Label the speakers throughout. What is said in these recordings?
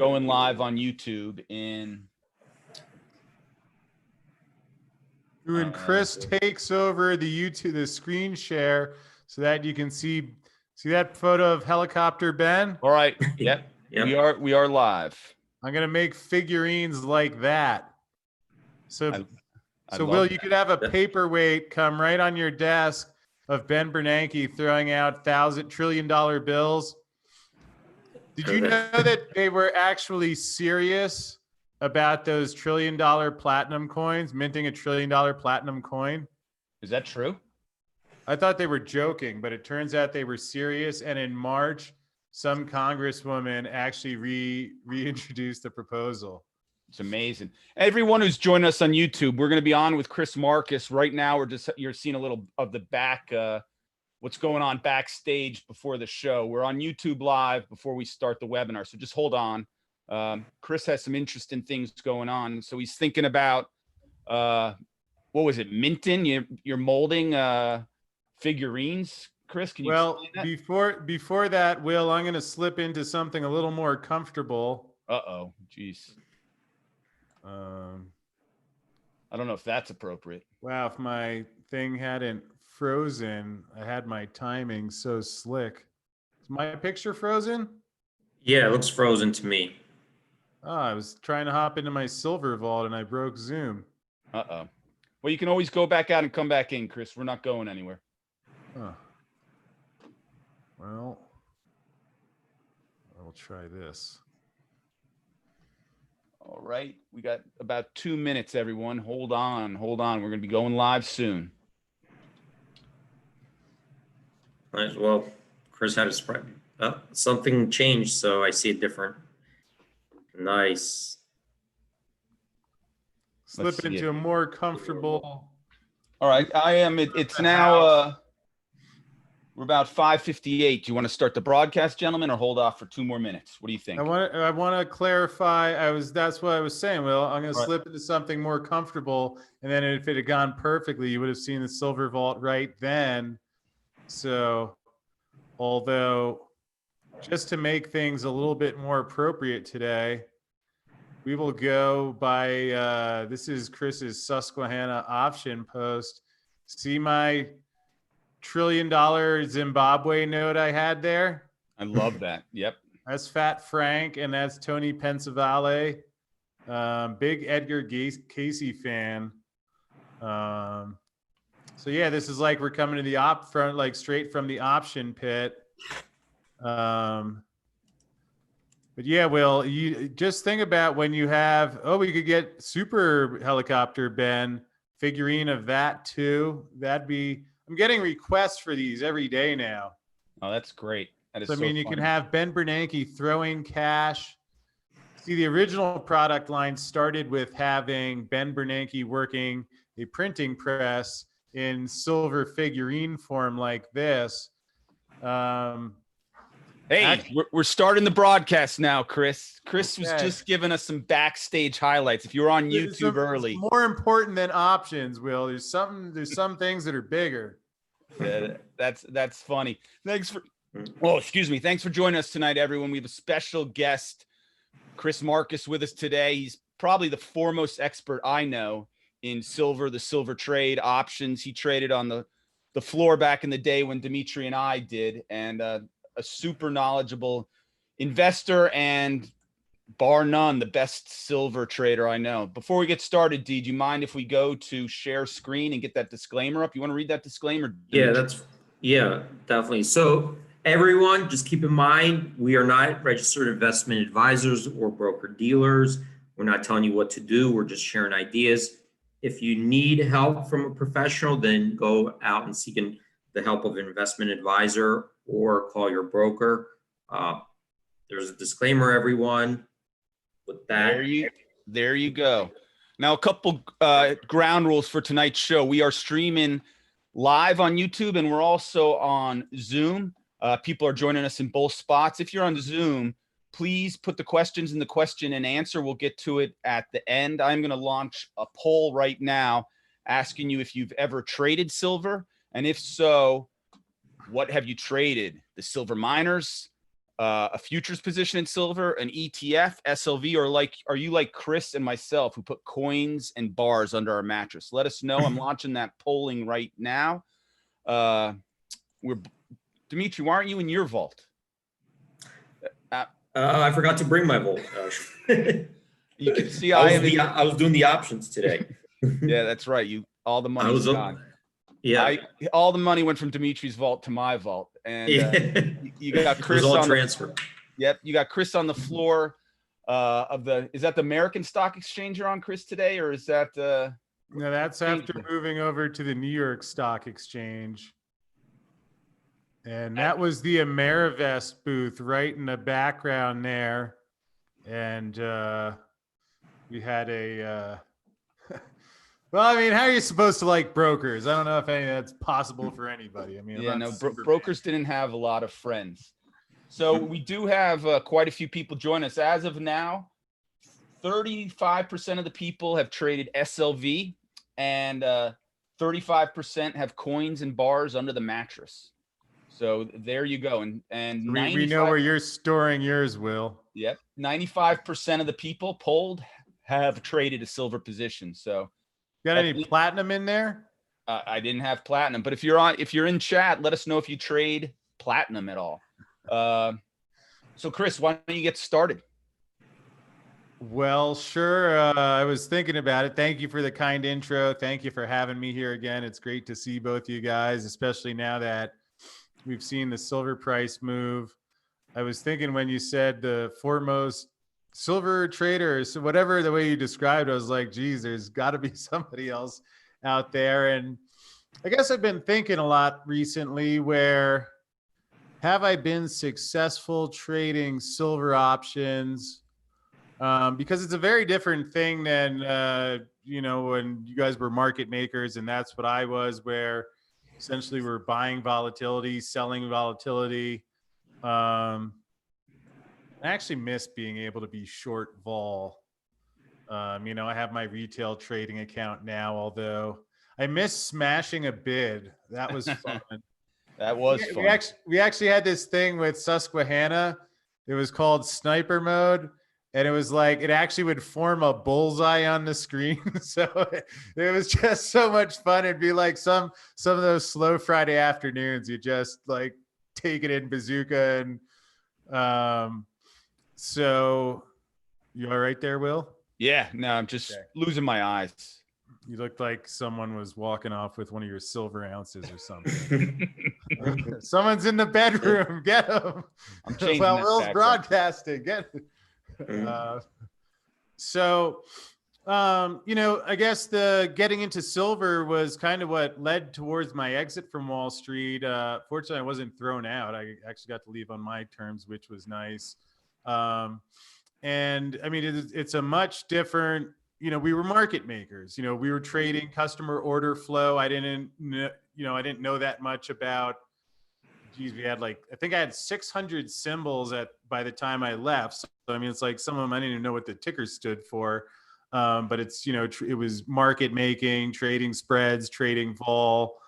Speaker 1: going live on YouTube in.
Speaker 2: When Chris takes over the screen share so that you can see that photo of helicopter Ben.
Speaker 1: All right. Yep. We are live.
Speaker 2: I'm gonna make figurines like that. So Will, you could have a paperweight come right on your desk of Ben Bernanke throwing out trillion-dollar bills. Did you know that they were actually serious about those trillion-dollar platinum coins, minting a trillion-dollar platinum coin?
Speaker 1: Is that true?
Speaker 2: I thought they were joking, but it turns out they were serious. And in March, some congresswoman actually reintroduced the proposal.
Speaker 1: It's amazing. Everyone who's joining us on YouTube, we're going to be on with Chris Marcus right now. You're seeing a little of the back, what's going on backstage before the show. We're on YouTube live before we start the webinar, so just hold on. Chris has some interesting things going on. So he's thinking about, what was it, minting? You're molding figurines, Chris? Can you explain that?
Speaker 2: Before that, Will, I'm going to slip into something a little more comfortable.
Speaker 1: Uh-oh, geez. I don't know if that's appropriate.
Speaker 2: Wow, if my thing hadn't frozen, I had my timing so slick. Is my picture frozen?
Speaker 3: Yeah, it looks frozen to me.
Speaker 2: Oh, I was trying to hop into my silver vault and I broke Zoom.
Speaker 1: Uh-oh. Well, you can always go back out and come back in, Chris. We're not going anywhere.
Speaker 2: Oh. Well, I'll try this.
Speaker 1: All right. We got about 2 minutes, everyone. Hold on. We're going to be going live soon.
Speaker 3: Might as well. Chris had a spread. Oh, something changed, so I see it different. Nice.
Speaker 2: Slip into a more comfortable.
Speaker 1: All right. It's now, we're about 5:58. Do you want to start the broadcast, gentlemen, or hold off for 2 more minutes? What do you think?
Speaker 2: I want to clarify. That's what I was saying, Will. I'm going to slip into something more comfortable, and then if it had gone perfectly, you would have seen the silver vault right then. So, although just to make things a little bit more appropriate today, we will go by, this is Chris's Susquehanna option post. See my $1 trillion Zimbabwe note I had there?
Speaker 1: I love that. Yep.
Speaker 2: That's Fat Frank, and that's Tony Pensavalle. Big Edgar Casey fan. So yeah, this is like we're coming to the op front, like straight from the option pit. But yeah, Will, you just think about when you have, we could get super helicopter Ben figurine of that too. I'm getting requests for these every day now.
Speaker 1: Oh, that's great. That is
Speaker 2: so
Speaker 1: funny.
Speaker 2: You can have Ben Bernanke throwing cash. See, the original product line started with having Ben Bernanke working a printing press in silver figurine form like this.
Speaker 1: We're starting the broadcast now, Chris. Chris was just giving us some backstage highlights. If you're on YouTube early,
Speaker 2: it's more important than options, Will. There's some things that are bigger.
Speaker 1: Yeah, that's funny. Thanks for joining us tonight, everyone. We have a special guest, Chris Marcus, with us today. He's probably the foremost expert I know in silver, the silver trade, options. He traded on the floor back in the day when Dimitri and I did, and a super knowledgeable investor and bar none, the best silver trader I know. Before we get started, D, do you mind if we go to share screen and get that disclaimer up? You want to read that disclaimer? Dimitri?
Speaker 3: Yeah, definitely. So everyone, just keep in mind, we are not registered investment advisors or broker dealers. We're not telling you what to do. We're just sharing ideas. If you need help from a professional, then go out and seek the help of an investment advisor or call your broker. There's a disclaimer, everyone. With that,
Speaker 1: there you go. Now, a couple ground rules for tonight's show. We are streaming live on YouTube, and we're also on Zoom. People are joining us in both spots. If you're on Zoom, please put the questions in the question and answer. We'll get to it at the end. I'm going to launch a poll right now asking you if you've ever traded silver, and if so, what have you traded? The silver miners, a futures position in silver, an ETF, SLV, or are you like Chris and myself who put coins and bars under our mattress? Let us know. I'm launching that polling right now. Dimitri, why aren't you in your vault?
Speaker 3: I forgot to bring my vault.
Speaker 1: You can see
Speaker 3: I was doing the options today.
Speaker 1: Yeah, that's right. All the money's gone.
Speaker 3: Yeah.
Speaker 1: All the money went from Dimitri's vault to my vault, and you got Chris
Speaker 3: it was all
Speaker 1: on
Speaker 3: transfer.
Speaker 1: Yep, you got Chris on the floor is that the American Stock Exchange you're on, Chris, today, or is that
Speaker 2: no, that's after moving over to the New York Stock Exchange. And that was the Amerivest booth right in the background there. And we had a well, I mean, how are you supposed to like brokers? I don't know if that's possible for anybody. I mean,
Speaker 1: yeah, no, brokers didn't have a lot of friends. So we do have quite a few people join us. As of now, 35% of the people have traded SLV, and 35% have coins and bars under the mattress. So there you go. And
Speaker 2: we know where you're storing yours, Will.
Speaker 1: Yep. 95% of the people polled have traded a silver position. So
Speaker 2: got any platinum in there?
Speaker 1: I didn't have platinum, but if you're in chat, let us know if you trade platinum at all. So Chris, why don't you get started?
Speaker 2: Well, sure. I was thinking about it. Thank you for the kind intro. Thank you for having me here again. It's great to see both you guys, especially now that we've seen the silver price move. I was thinking when you said the foremost silver traders, whatever the way you described, I was like, geez, there's got to be somebody else out there. And I guess I've been thinking a lot recently where have I been successful trading silver options? Because it's a very different thing than, when you guys were market makers, and that's what I was, where essentially we're buying volatility, selling volatility. I actually miss being able to be short vol. I have my retail trading account now, although I miss smashing a bid. That was fun.
Speaker 1: That was fun.
Speaker 2: We actually had this thing with Susquehanna. It was called sniper mode. And it was like, it actually would form a bullseye on the screen. So it was just so much fun. It'd be like some of those slow Friday afternoons, you just like take it in bazooka. And so you all right there, Will?
Speaker 1: Yeah, no, I'm just losing my eyes.
Speaker 2: You looked like someone was walking off with one of your silver ounces or something. Someone's in the bedroom. Get him.
Speaker 1: I'm changing
Speaker 2: well, Will's broadcasting. Get him. I guess the getting into silver was kind of what led towards my exit from Wall Street. Fortunately, I wasn't thrown out. I actually got to leave on my terms, which was nice. And I mean, it's a much different, we were market makers, we were trading customer order flow. I didn't know that much about, we had I think I had 600 symbols by the time I left. So, I mean, it's like some of them, I didn't even know what the ticker stood for. But it's, it was market making, trading spreads, trading vol,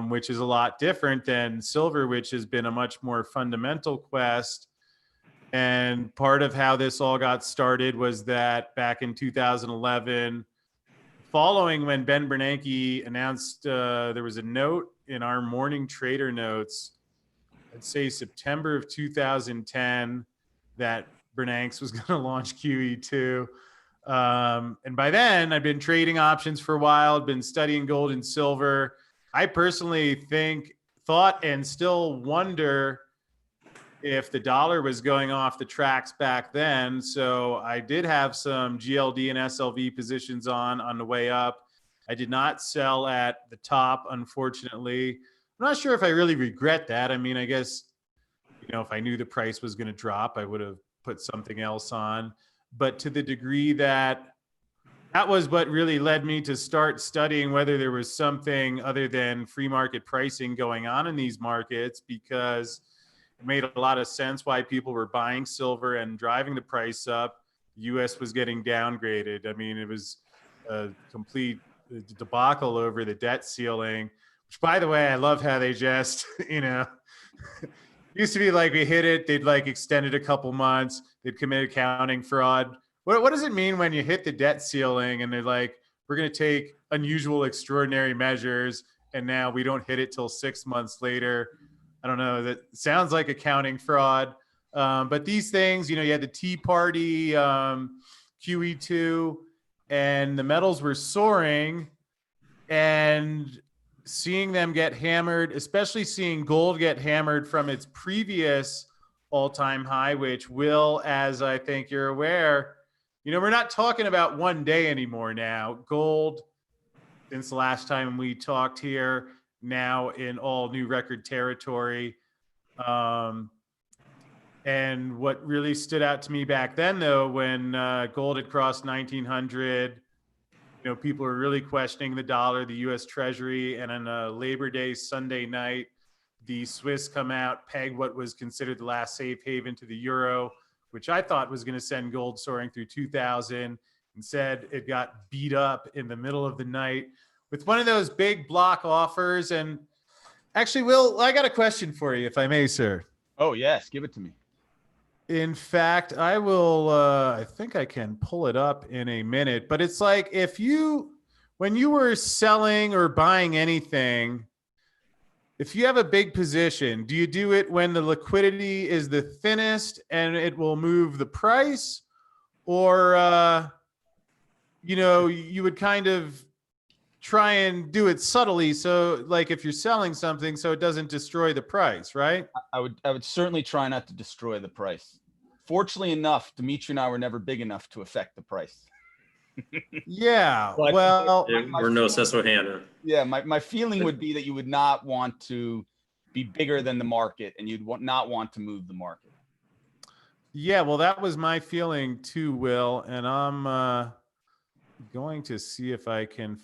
Speaker 2: which is a lot different than silver, which has been a much more fundamental quest. And part of how this all got started was that back in 2011, following when Ben Bernanke announced there was a note in our morning trader notes, I'd say September of 2010, that Bernanke was going to launch QE2. And by then I'd been trading options for a while, been studying gold and silver. I personally thought and still wonder if the dollar was going off the tracks back then. So I did have some GLD and SLV positions on the way up. I did not sell at the top, unfortunately. I'm not sure if I really regret that. I mean, I guess, if I knew the price was going to drop, I would have put something else on. But to the degree that was what really led me to start studying whether there was something other than free market pricing going on in these markets, because it made a lot of sense why people were buying silver and driving the price up. The U.S. was getting downgraded. I mean, it was a complete debacle over the debt ceiling, which, by the way, I love how they just, Used to be like we hit it, they'd like extend it a couple months, they'd commit accounting fraud. What does it mean when you hit the debt ceiling and they're like, we're going to take unusual, extraordinary measures, and now we don't hit it till 6 months later? I don't know. That sounds like accounting fraud. But these things, you had the Tea Party, QE2, and the metals were soaring, and seeing them get hammered, especially seeing gold get hammered from its previous all-time high, which will, as I think you're aware, we're not talking about one day anymore now. Gold, since the last time we talked here, now in all new record territory. And what really stood out to me back then, though, when gold had crossed 1900, people were really questioning the dollar, the U.S. Treasury, and on a Labor Day Sunday night, the Swiss come out, peg what was considered the last safe haven to the euro, which I thought was going to send gold soaring through 2000. Instead, it got beat up in the middle of the night with one of those big block offers. And actually, Will, I got a question for you, if I may, sir.
Speaker 1: Oh, yes. Give it to me.
Speaker 2: In fact, I will, I think I can pull it up in a minute, but it's like when you were selling or buying anything, if you have a big position, do you do it when the liquidity is the thinnest and it will move the price? Or, you would kind of try and do it subtly. So like if you're selling something, so it doesn't destroy the price, right?
Speaker 1: I would certainly try not to destroy the price. Fortunately enough, Dimitri and I were never big enough to affect the price.
Speaker 2: Yeah.
Speaker 1: But,
Speaker 2: well,
Speaker 3: We're no Susquehanna.
Speaker 1: Yeah, my feeling would be that you would not want to be bigger than the market, and you'd not want to move the market.
Speaker 2: Yeah, well, that was my feeling too, Will. And I'm going to see if I can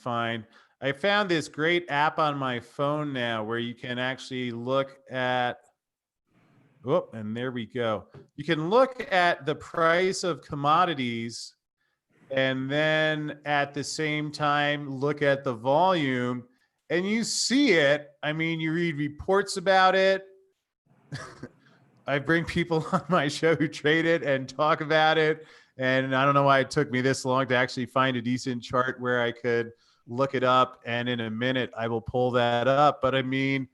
Speaker 2: I found this great app on my phone now where you can actually look at, and there we go. You can look at the price of commodities and then at the same time look at the volume, and you see it. I mean, you read reports about it. I bring people on my show who trade it and talk about it. And I don't know why it took me this long to actually find a decent chart where I could look it up. And in a minute, I will pull that up. But I mean,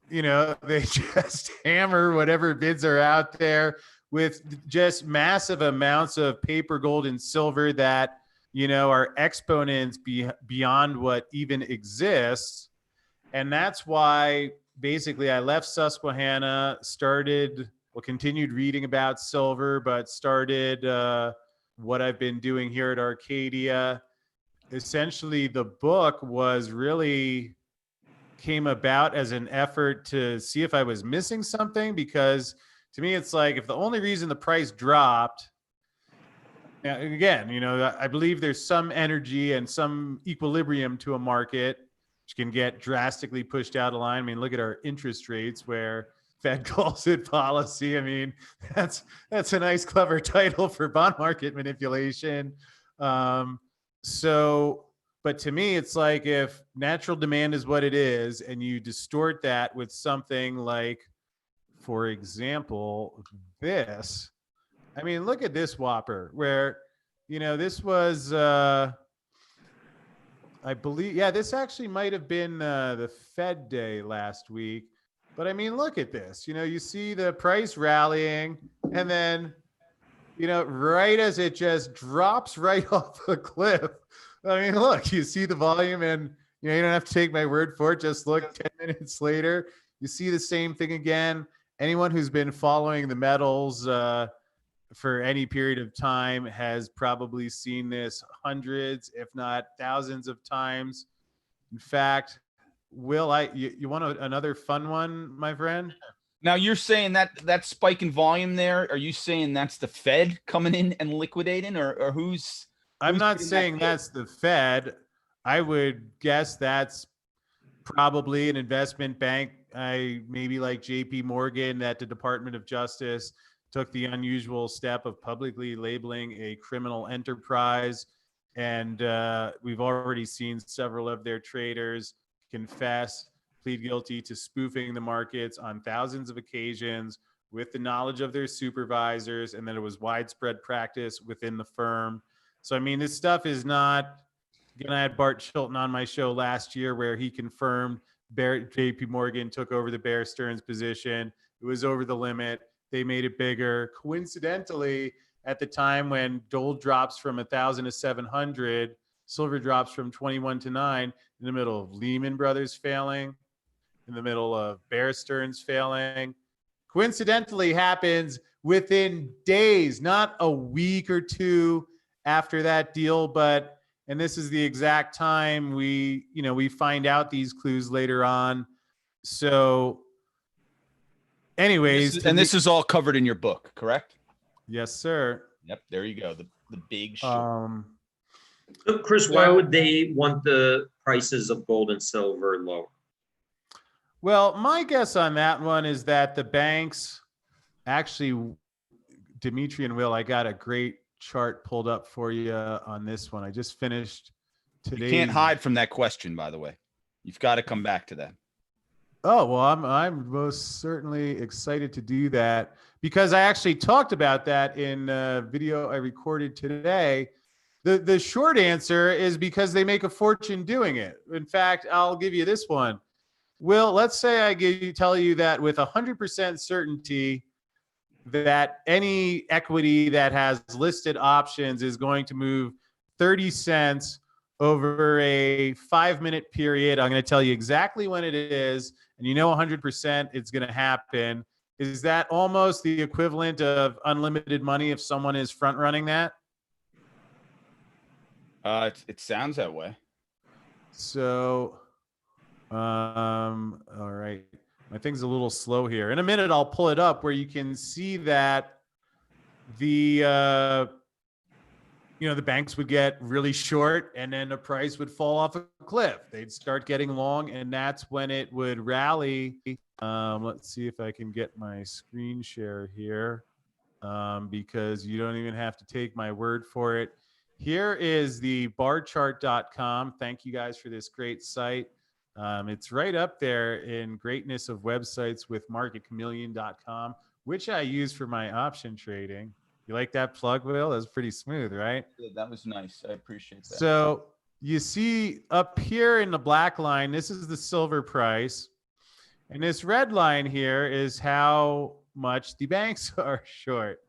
Speaker 2: they just hammer whatever bids are out there with just massive amounts of paper, gold, and silver that, are exponents beyond what even exists. And that's why basically I left Susquehanna, continued reading about silver, but started what I've been doing here at Arcadia. Essentially, the book came about as an effort to see if I was missing something, because to me, it's like if the only reason the price dropped, now, again, I believe there's some energy and some equilibrium to a market, which can get drastically pushed out of line. I mean, look at our interest rates where Fed calls it policy. I mean, that's a nice, clever title for bond market manipulation. But to me, it's like if natural demand is what it is and you distort that with something like, for example, this. I mean, look at this whopper where, this was, I believe, this actually might have been the Fed day last week. But I mean, look at this. You see the price rallying, and then, right as it just drops right off a cliff. I mean, look, you see the volume, and you don't have to take my word for it. Just look 10 minutes later, you see the same thing again. Anyone who's been following the metals for any period of time has probably seen this hundreds, if not thousands of times. In fact, Will, you want another fun one, my friend?
Speaker 1: Now you're saying that spike in volume there, are you saying that's the Fed coming in and liquidating, or who's
Speaker 2: I'm not saying that's the Fed. I would guess that's probably an investment bank, maybe like JP Morgan, that the Department of Justice took the unusual step of publicly labeling a criminal enterprise. And we've already seen several of their traders confess plead guilty to spoofing the markets on thousands of occasions with the knowledge of their supervisors, and that it was widespread practice within the firm. So, I mean, this stuff is not. Again, I had Bart Chilton on my show last year where he confirmed JP Morgan took over the Bear Stearns position. It was over the limit. They made it bigger. Coincidentally, at the time when gold drops from 1,000 to 700, silver drops from 21 to 9, in the middle of Lehman Brothers failing, in the middle of Bear Stearns failing, coincidentally happens within days, not a week or two after that deal, but, and this is the exact time we find out these clues later on. So anyways,
Speaker 1: this is all covered in your book, correct?
Speaker 2: Yes, sir.
Speaker 1: Yep, there you go. The big short.
Speaker 3: So Chris, why would they want the prices of gold and silver lower?
Speaker 2: Well, my guess on that one is that the banks actually, Dimitri and Will, I got a great chart pulled up for you on this one. I just finished today.
Speaker 1: You can't hide from that question, by the way. You've got to come back to that.
Speaker 2: Oh, well, I'm most certainly excited to do that because I actually talked about that in a video I recorded today. The short answer is because they make a fortune doing it. In fact, I'll give you this one. Will, let's say I tell you that with 100% certainty that any equity that has listed options is going to move 30 cents over a 5-minute period. I'm going to tell you exactly when it is, and 100% it's going to happen. Is that almost the equivalent of unlimited money if someone is front running that?
Speaker 1: It sounds that way.
Speaker 2: So, all right. My thing's a little slow here. In a minute, I'll pull it up where you can see that the banks would get really short and then the price would fall off a cliff. They'd start getting long, and that's when it would rally. Let's see if I can get my screen share here because you don't even have to take my word for it. Here is the barchart.com. Thank you guys for this great site. It's right up there in greatness of websites with MarketChameleon.com, which I use for my option trading. You like that plug, Will? That was pretty smooth, right?
Speaker 1: Yeah, that was nice. I appreciate that.
Speaker 2: So you see up here in the black line, this is the silver price. And this red line here is how much the banks are short.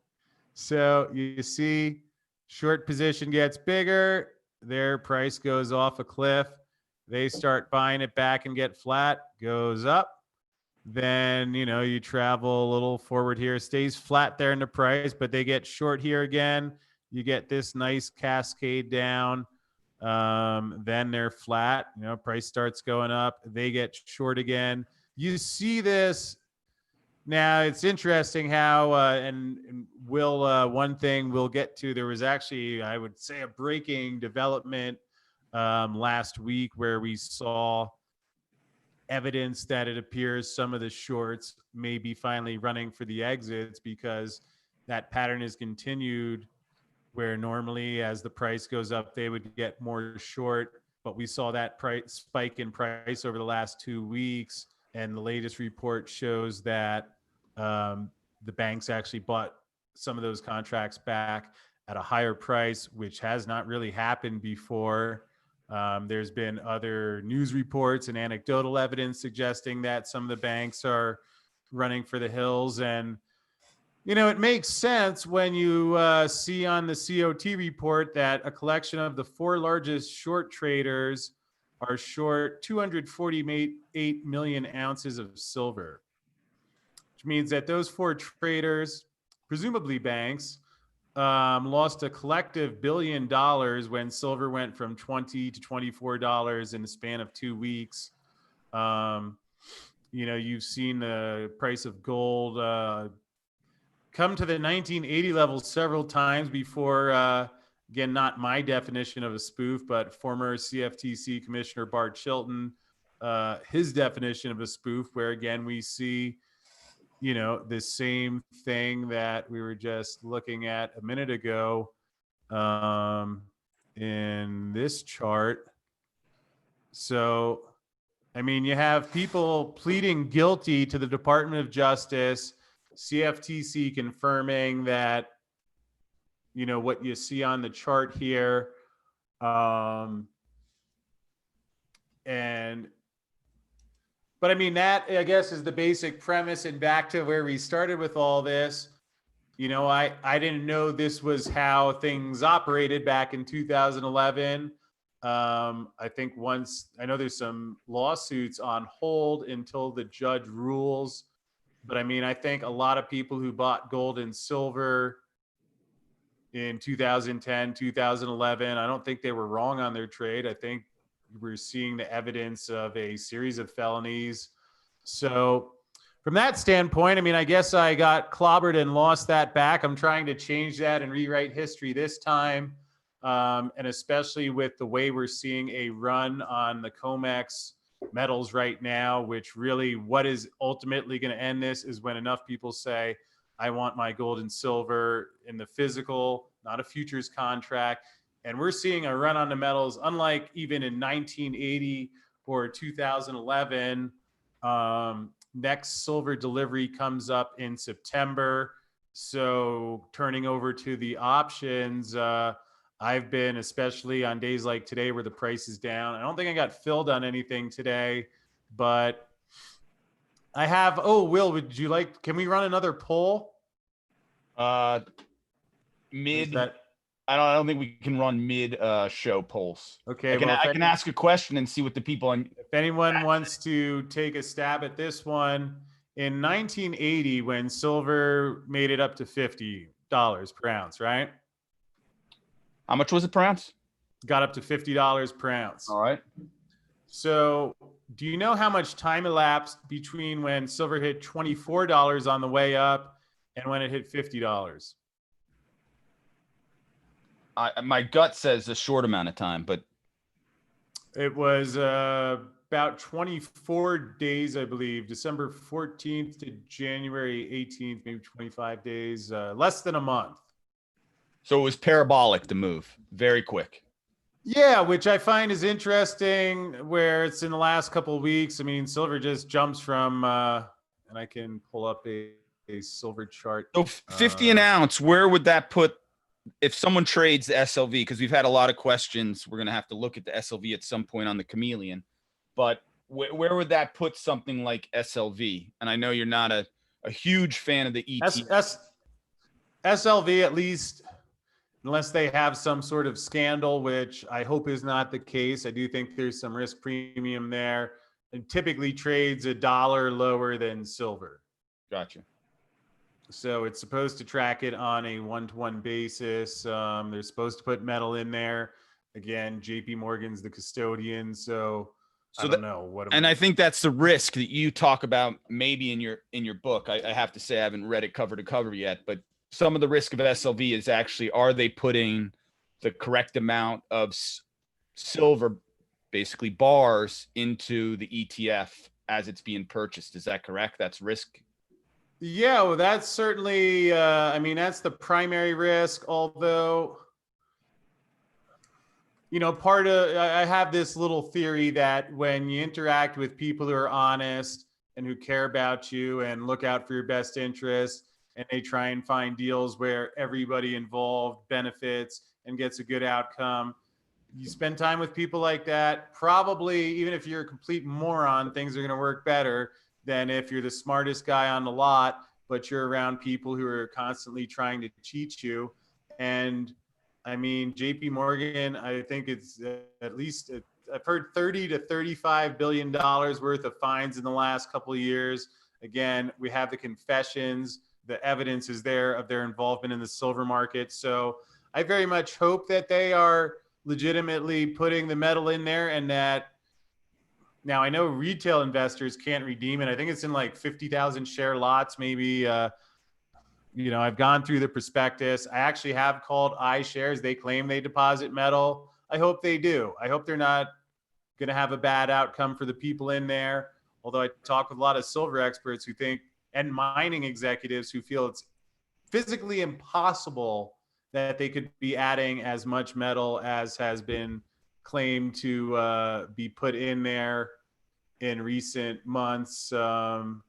Speaker 2: So you see short position gets bigger, their price goes off a cliff. They start buying it back and get flat, goes up. Then, you travel a little forward here, stays flat there in the price, but they get short here again. You get this nice cascade down. Then they're flat, price starts going up. They get short again. You see this. Now, it's interesting how, and Will, one thing we'll get to, there was actually, I would say, a breaking development last week where we saw evidence that it appears some of the shorts may be finally running for the exits because that pattern is continued where normally as the price goes up, they would get more short. But we saw that price spike in price over the last 2 weeks. And the latest report shows that the banks actually bought some of those contracts back at a higher price, which has not really happened before. There's been other news reports and anecdotal evidence suggesting that some of the banks are running for the hills. And, it makes sense when you see on the COT report that a collection of the 4 largest short traders are short 248 million ounces of silver, which means that those 4 traders, presumably banks, lost a collective $1 billion when silver went from $20 to $24 in the span of 2 weeks. You've seen the price of gold come to the 1980 levels several times before, again, not my definition of a spoof, but former CFTC Commissioner Bart Chilton, his definition of a spoof, where again, we see the same thing that we were just looking at a minute ago in this chart. So I mean, you have people pleading guilty to the Department of Justice, CFTC confirming that, what you see on the chart here. But I mean, that I guess is the basic premise, and back to where we started with all this. I didn't know this was how things operated back in 2011. I think I know there's some lawsuits on hold until the judge rules. But I mean, I think a lot of people who bought gold and silver in 2010, 2011, I don't think they were wrong on their trade. I think we're seeing the evidence of a series of felonies. So from that standpoint, I mean, I guess I got clobbered and lost that back. I'm trying to change that and rewrite history this time. And especially with the way we're seeing a run on the COMEX metals right now, which really what is ultimately going to end this is when enough people say, I want my gold and silver in the physical, not a futures contract. And we're seeing a run on the metals, unlike even in 1980 or 2011. Next silver delivery comes up in September. So turning over to the options, I've been, especially on days like today where the price is down. I don't think I got filled on anything today, but I have. Oh, Will, can we run another poll?
Speaker 1: Mid. I don't think we can run mid show polls.
Speaker 2: Okay.
Speaker 1: I can ask a question and see what the people on.
Speaker 2: If anyone wants to take a stab at this one, in 1980, when silver made it up to $50 per ounce, right?
Speaker 1: How much was it per ounce?
Speaker 2: Got up to $50 per ounce.
Speaker 1: All right.
Speaker 2: So do you know how much time elapsed between when silver hit $24 on the way up and when it hit $50?
Speaker 1: My gut says a short amount of time, but
Speaker 2: it was about 24 days, I believe, December 14th to January 18th, maybe 25 days, less than a month.
Speaker 1: So it was parabolic, the move, very quick.
Speaker 2: Yeah, which I find is interesting, where it's in the last couple of weeks. I mean, silver just jumps from, and I can pull up a silver chart.
Speaker 1: So 50 an ounce, where would that put, if someone trades the SLV? Because we've had a lot of questions. We're going to have to look at the SLV at some point on the Chameleon. But where would that put something like SLV? And I know you're not a huge fan of the ETF.
Speaker 2: SLV, at least, unless they have some sort of scandal, which I hope is not the case. I do think there's some risk premium there, and typically trades $1 lower than silver.
Speaker 1: Gotcha.
Speaker 2: So it's supposed to track it on a one-to-one basis. They're supposed to put metal in there. Again, JP Morgan's the custodian, so I don't know what.
Speaker 1: And I think that's the risk that you talk about maybe in your book. I have to say I haven't read it cover to cover yet, but some of the risk of SLV is actually, are they putting the correct amount of silver, basically bars, into the ETF as it's being purchased? Is that correct? That's risk.
Speaker 2: Yeah, well, that's certainly, I mean, that's the primary risk. Although, I have this little theory that when you interact with people who are honest and who care about you and look out for your best interests, and they try and find deals where everybody involved benefits and gets a good outcome, you spend time with people like that, probably, even if you're a complete moron, things are going to work better than if you're the smartest guy on the lot, but you're around people who are constantly trying to cheat you. And I mean, JP Morgan, I think it's at least, I've heard $30 to $35 billion worth of fines in the last couple of years. Again, we have the confessions, the evidence is there of their involvement in the silver market. So I very much hope that they are legitimately putting the metal in there, and that, now I know retail investors can't redeem it. I think it's in like 50,000 share lots, maybe. I've gone through the prospectus. I actually have called iShares. They claim they deposit metal. I hope they do. I hope they're not going to have a bad outcome for the people in there. Although I talk with a lot of silver experts who think, and mining executives who feel it's physically impossible that they could be adding as much metal as has been claimed to be put in there. in recent months. And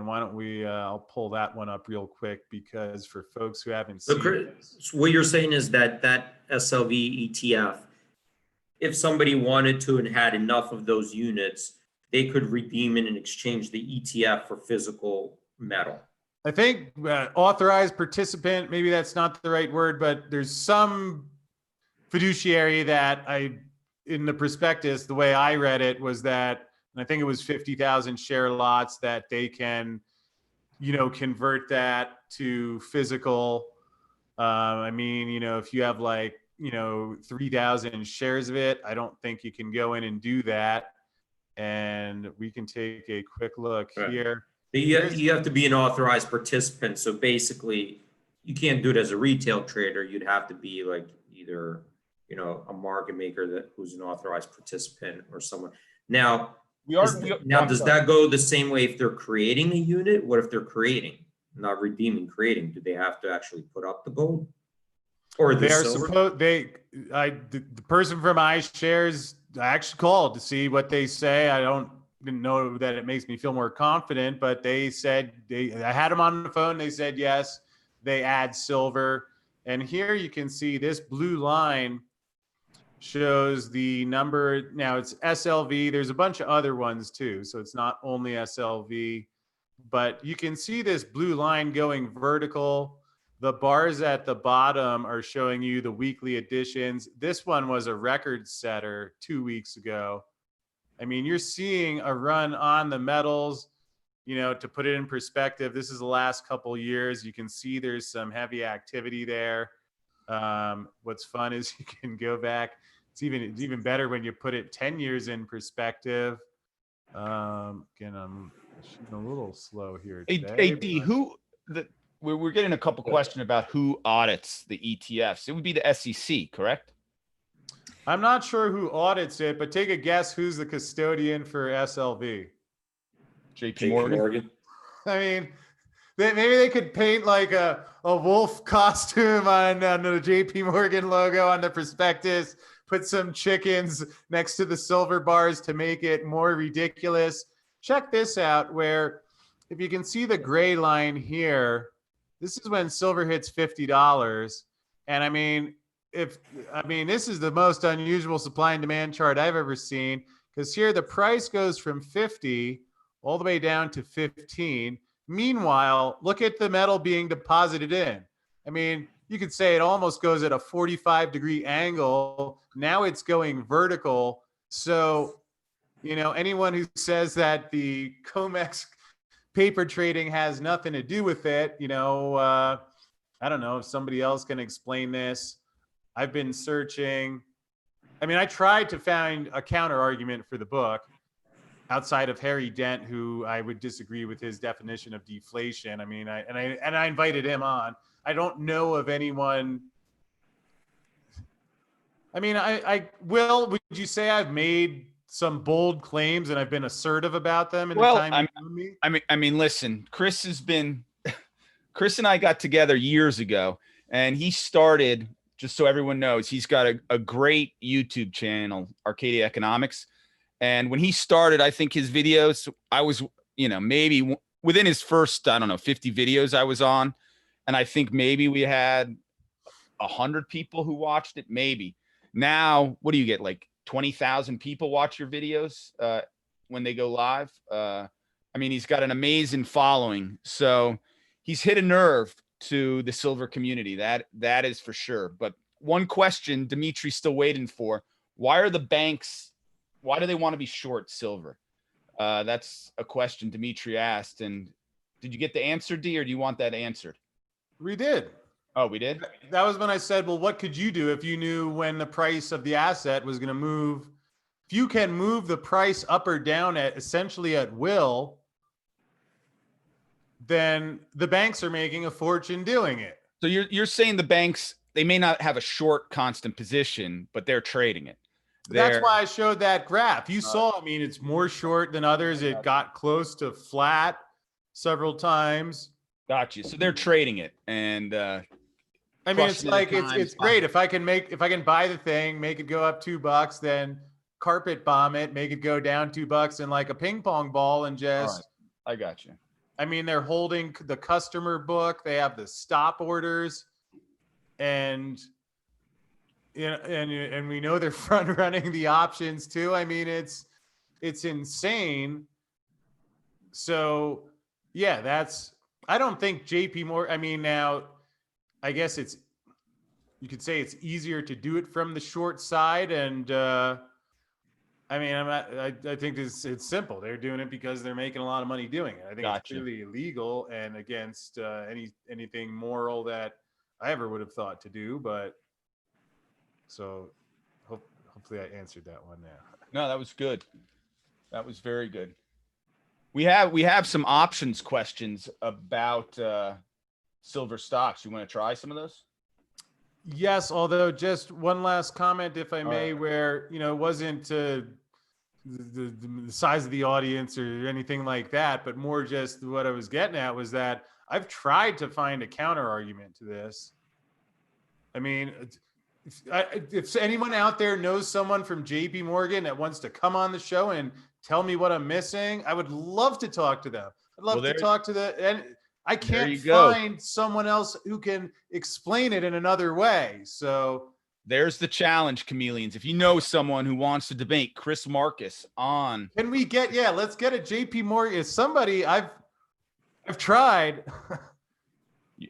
Speaker 2: why don't we, I'll pull that one up real quick, because for folks who haven't
Speaker 3: So
Speaker 2: seen
Speaker 3: Chris,
Speaker 2: this.
Speaker 3: so what you're saying is that SLV ETF, if somebody wanted to and had enough of those units, they could redeem it and exchange the ETF for physical metal.
Speaker 2: I think authorized participant, maybe that's not the right word, but there's some fiduciary that in the prospectus, the way I read it was that, and I think it was 50,000 share lots, that they can, convert that to physical. I mean, if you have like, 3,000 shares of it, I don't think you can go in and do that. And we can take a quick look here.
Speaker 3: You have to be an authorized participant. So basically, you can't do it as a retail trader. You'd have to be like either, a market maker who's an authorized participant or someone. Now, does that go the same way if they're creating a unit? What if they're creating, not redeeming, creating? Do they have to actually put up the gold? Or the silver?
Speaker 2: The person from iShares, I actually called to see what they say. I didn't know that it makes me feel more confident, but they said I had them on the phone. They said, yes, they add silver. And here you can see this blue line shows the number. Now it's SLV. There's a bunch of other ones too. So it's not only SLV, but you can see this blue line going vertical. The bars at the bottom are showing you the weekly additions. This one was a record setter 2 weeks ago. I mean, you're seeing a run on the metals. To put it in perspective, this is the last couple years. You can see there's some heavy activity there. What's fun is you can go back. It's even better when you put it 10 years in perspective. Again, I'm shooting a little slow here today.
Speaker 1: Hey, we're getting a couple questions about who audits the ETFs. It would be the SEC, correct?
Speaker 2: I'm not sure who audits it, but take a guess who's the custodian for SLV.
Speaker 1: JP Morgan.
Speaker 2: I mean, maybe they could paint like a wolf costume on the JP Morgan logo on the prospectus, put some chickens next to the silver bars to make it more ridiculous. Check this out, where if you can see the gray line here, this is when silver hits $50. And I mean, this is the most unusual supply and demand chart I've ever seen, because here the price goes from 50 all the way down to 15. Meanwhile, look at the metal being deposited in. I mean, you could say it almost goes at a 45-degree angle. Now it's going vertical. So, anyone who says that the COMEX paper trading has nothing to do with it, I don't know if somebody else can explain this. I've been searching. I mean, I tried to find a counter argument for the book outside of Harry Dent, who I would disagree with his definition of deflation. I mean, I invited him on. I don't know of anyone. I mean, would you say I've made some bold claims and I've been assertive about them in the time you've known me?
Speaker 1: I mean, listen, Chris and I got together years ago, and he started, just so everyone knows, he's got a great YouTube channel, Arcadia Economics. And when he started, I think his videos, I was, maybe within his first, 50 videos I was on. And I think maybe we had 100 people who watched it, maybe. Now, what do you get? Like 20,000 people watch your videos when they go live. I mean, he's got an amazing following. So he's hit a nerve to the silver community. That is for sure. But one question Dimitri's still waiting for: why do they want to be short silver? That's a question Dimitri asked. And did you get the answer, D, or do you want that answered?
Speaker 2: We did.
Speaker 1: Oh, we did?
Speaker 2: That was when I said, well, what could you do if you knew when the price of the asset was going to move? If you can move the price up or down essentially at will, then the banks are making a fortune doing it.
Speaker 1: So you're saying the banks, they may not have a short constant position, but they're trading it.
Speaker 2: That's why I showed that graph. You saw, I mean, it's more short than others. It got close to flat several times.
Speaker 1: Got you. So they're trading it, and
Speaker 2: I mean, it's like it's great if I can buy the thing, make it go up $2, then carpet bomb it, make it go down $2 in like a ping pong ball and just.
Speaker 1: All right. I got you.
Speaker 2: I mean, they're holding the customer book. They have the stop orders, and and we know they're front running the options too. I mean, it's insane. So yeah, I don't think JP Morgan. I mean, now I guess you could say it's easier to do it from the short side, and I mean, I think it's simple. They're doing it because they're making a lot of money doing it. I think it's clearly illegal and against anything moral that I ever would have thought to do. But so hopefully I answered that one now.
Speaker 1: No, that was good. That was very good. We have some options questions about silver stocks. You want to try some of those?
Speaker 2: Yes, although just one last comment, if I may,
Speaker 1: right.
Speaker 2: where it wasn't the size of the audience or anything like that, but more just what I was getting at was that I've tried to find a counter argument to this. I mean, if anyone out there knows someone from JP Morgan that wants to come on the show and tell me what I'm missing, I would love to talk to them. I'd love to talk to and I can't find someone else who can explain it in another way. So
Speaker 1: there's the challenge, chameleons. If you know someone who wants to debate Chris Marcus on,
Speaker 2: can we get let's get a JP Morgan. Is somebody I've tried.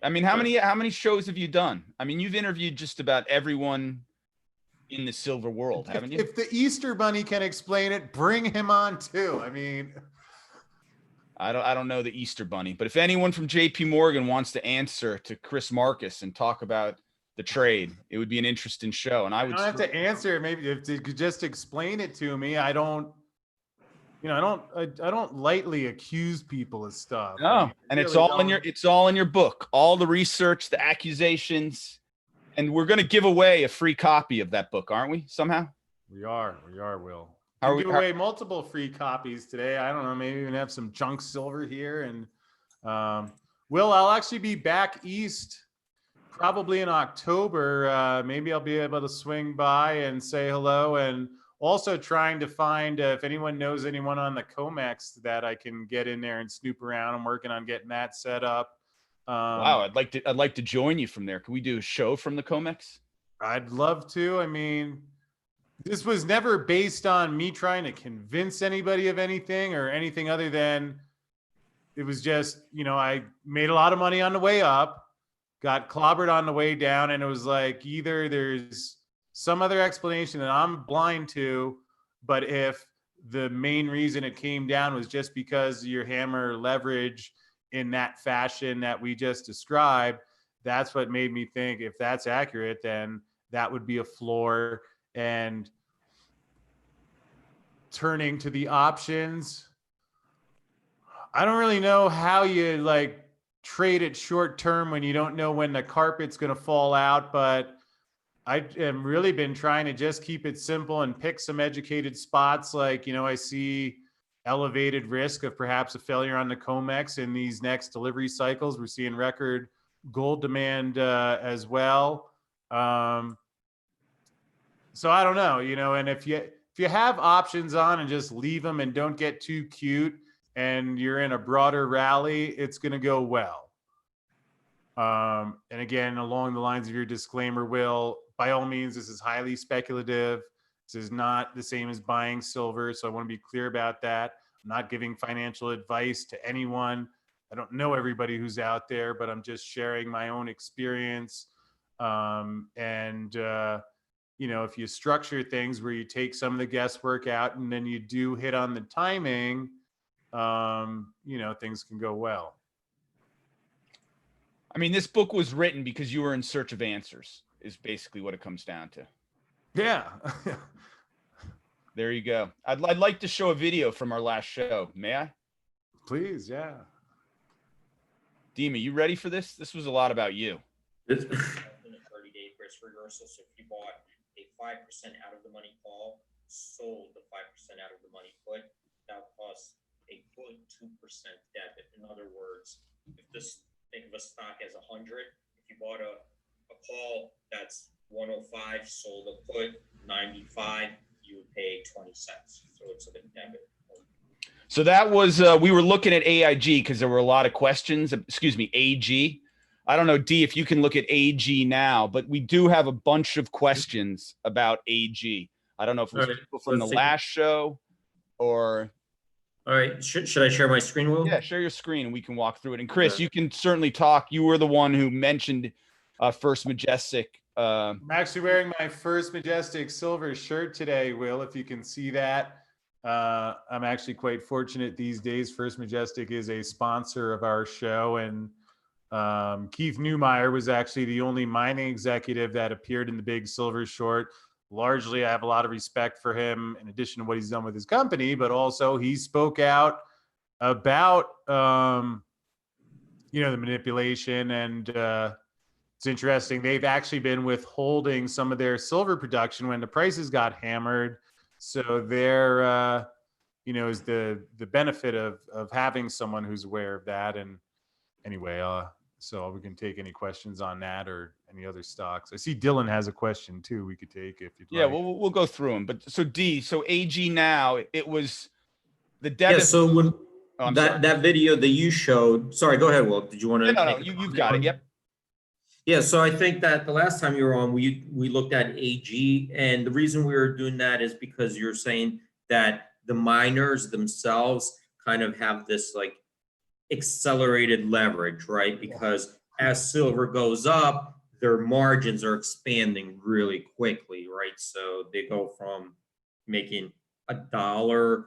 Speaker 1: I mean, how many shows have you done? I mean, you've interviewed just about everyone in the silver world, haven't you?
Speaker 2: If the Easter Bunny can explain it, bring him on too. I mean,
Speaker 1: I don't know the Easter Bunny, but if anyone from JP Morgan wants to answer to Chris Marcus and talk about the trade, it would be an interesting show. And I would
Speaker 2: don't have to answer it. Maybe if you could just explain it to me. I don't lightly accuse people of stuff.
Speaker 1: No,
Speaker 2: I mean,
Speaker 1: and it's all in your book, all the research, the accusations, and we're going to give away a free copy of that book, aren't we? Somehow
Speaker 2: we are, Will. We'll give away multiple free copies today. I don't know, maybe even have some junk silver here. And Will, I'll actually be back east probably in October. Maybe I'll be able to swing by and say hello, and also trying to find if anyone knows anyone on the COMEX that I can get in there and snoop around. I'm working on getting that set up.
Speaker 1: Wow, I'd like to join you from there. Can we do a show from the COMEX?
Speaker 2: I'd love to. I mean, this was never based on me trying to convince anybody of anything or anything other than it was just, I made a lot of money on the way up, got clobbered on the way down, and it was like either there's some other explanation that I'm blind to, but if the main reason it came down was just because your hammer leverage in that fashion that we just described, that's what made me think if that's accurate, then that would be a floor. And turning to the options, I don't really know how you trade it short term when you don't know when the carpet's going to fall out, but I have really been trying to just keep it simple and pick some educated spots. I see elevated risk of perhaps a failure on the COMEX in these next delivery cycles. We're seeing record gold demand as well. So I don't know, and if you have options on and just leave them and don't get too cute and you're in a broader rally, it's going to go well. And again, along the lines of your disclaimer, Will, by all means, this is highly speculative. This is not the same as buying silver. So I want to be clear about that. I'm not giving financial advice to anyone. I don't know everybody who's out there, but I'm just sharing my own experience. If you structure things where you take some of the guesswork out and then you do hit on the timing, things can go well.
Speaker 1: I mean, this book was written because you were in search of answers, is basically what it comes down to.
Speaker 2: Yeah.
Speaker 1: There you go. I'd like to show a video from our last show. May I?
Speaker 2: Please, yeah.
Speaker 1: Dima, you ready for this? This was a lot about you.
Speaker 3: It's been a 30-day risk reversal. So if you bought a 5% out of the money call, sold the 5% out of the money put, that costs a good 2% debit. In other words, think of a stock as 100. If you bought a call that's 105, sold a put 95, you would pay 20 cents. So it's like a debit.
Speaker 1: So that was, we were looking at AIG because there were a lot of questions. Excuse me, AG. I don't know, D, if you can look at AG now, but we do have a bunch of questions about AG. I don't know if it was people from the last show or.
Speaker 3: All right. Should I share my screen, Will?
Speaker 1: Yeah, share your screen and we can walk through it. And Chris, you can certainly talk. You were the one who mentioned First Majestic.
Speaker 2: I'm actually wearing my First Majestic silver shirt today, Will, if you can see that. I'm actually quite fortunate these days. First Majestic is a sponsor of our show, and Keith Neumeyer was actually the only mining executive that appeared in the big silver short. Largely, I have a lot of respect for him in addition to what he's done with his company, but also he spoke out about, the manipulation. And it's interesting. They've actually been withholding some of their silver production when the prices got hammered. So there, is the benefit of having someone who's aware of that. And anyway, so we can take any questions on that or any other stocks. I see Dylan has a question too. We could take if you'd like.
Speaker 1: Yeah, we'll go through them. But so D, so AG now, it was the debit.
Speaker 3: Yeah. So when that video that you showed, sorry, go ahead, Will. Did you want to?
Speaker 1: No, you've got it. Yep.
Speaker 3: Yeah. So I think that the last time you were on, we looked at AG, and the reason we were doing that is because you're saying that the miners themselves kind of have this like accelerated leverage, right? Because as silver goes up, their margins are expanding really quickly, right? So they go from making $1,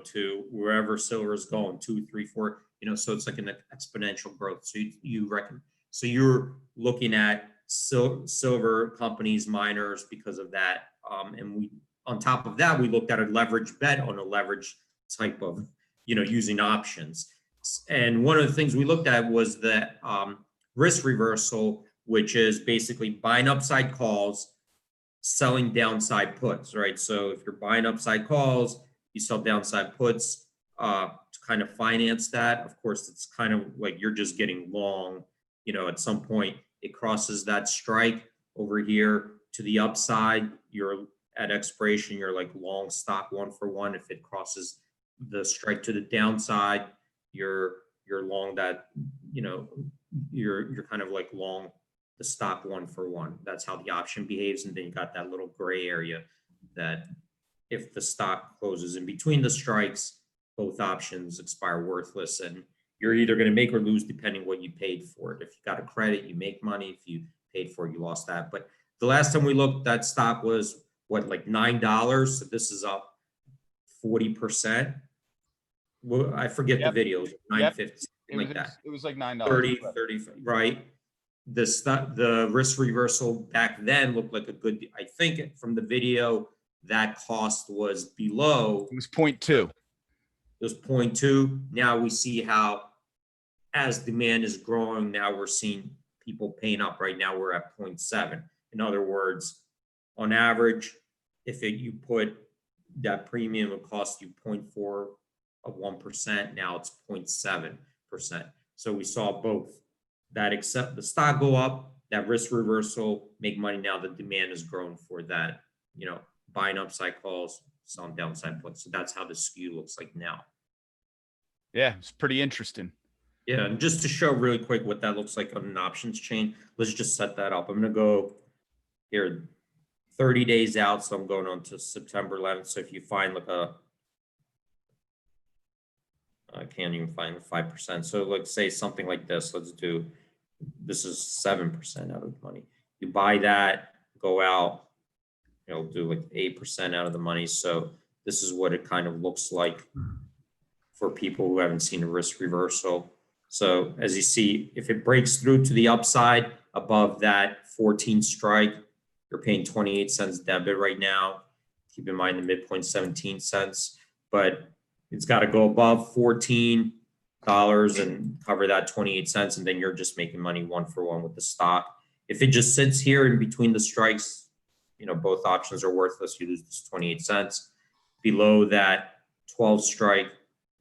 Speaker 3: to wherever silver is going, 2, 3, 4, so it's like an exponential growth. So you reckon, so you're looking at silver companies, miners because of that. And we, on top of that, we looked at a leverage bet on a leverage type of, using options. And one of the things we looked at was that risk reversal, which is basically buying upside calls, selling downside puts, right? So if you're buying upside calls, you sell downside puts to kind of finance that. Of course, it's kind of like you're just getting long, at some point it crosses that strike over here to the upside. You're at expiration, you're like long stock 1-for-1. If it crosses the strike to the downside, you're long that, you're kind of like long the stock 1-for-1. That's how the option behaves. And then you got that little gray area that if the stock closes in between the strikes, both options expire worthless, and you're either going to make or lose depending what you paid for it. If you got a credit, you make money. If you paid for it, you lost that. But the last time we looked, that stock was like $9. So this is up 40%. Well, I forget the videos, 950, something like that.
Speaker 1: It was like $9.
Speaker 3: 30, right? The risk reversal back then looked like a good, I think from the video, that cost was below.
Speaker 1: It was 0.2.
Speaker 3: It was 0.2. Now we see how, as demand is growing, now we're seeing people paying up. Right now we're at 0.7. In other words, on average, if you put that premium, it cost you 0.4 of 1%. Now it's 0.7%. So we saw both that, except the stock go up, that risk reversal, make money. Now the demand has grown for that, buying upside calls, selling downside puts. So that's how the skew looks like now.
Speaker 1: Yeah, it's pretty interesting.
Speaker 3: Yeah, and just to show really quick what that looks like on an options chain, let's just set that up. I'm going to go here 30 days out. So I'm going on to September 11th. So if you find like I can't even find the 5%. So let's say something like this. Let's do, this is 7% out of the money. You buy that, go out, do like 8% out of the money. So this is what it kind of looks like for people who haven't seen a risk reversal. So as you see, if it breaks through to the upside above that 14 strike, you're paying 28 cents debit right now. Keep in mind the midpoint 17 cents, but it's got to go above $14 and cover that 28 cents. And then you're just making money 1-for-1 with the stock. If it just sits here in between the strikes, both options are worthless. You lose this 28 cents. Below that 12 strike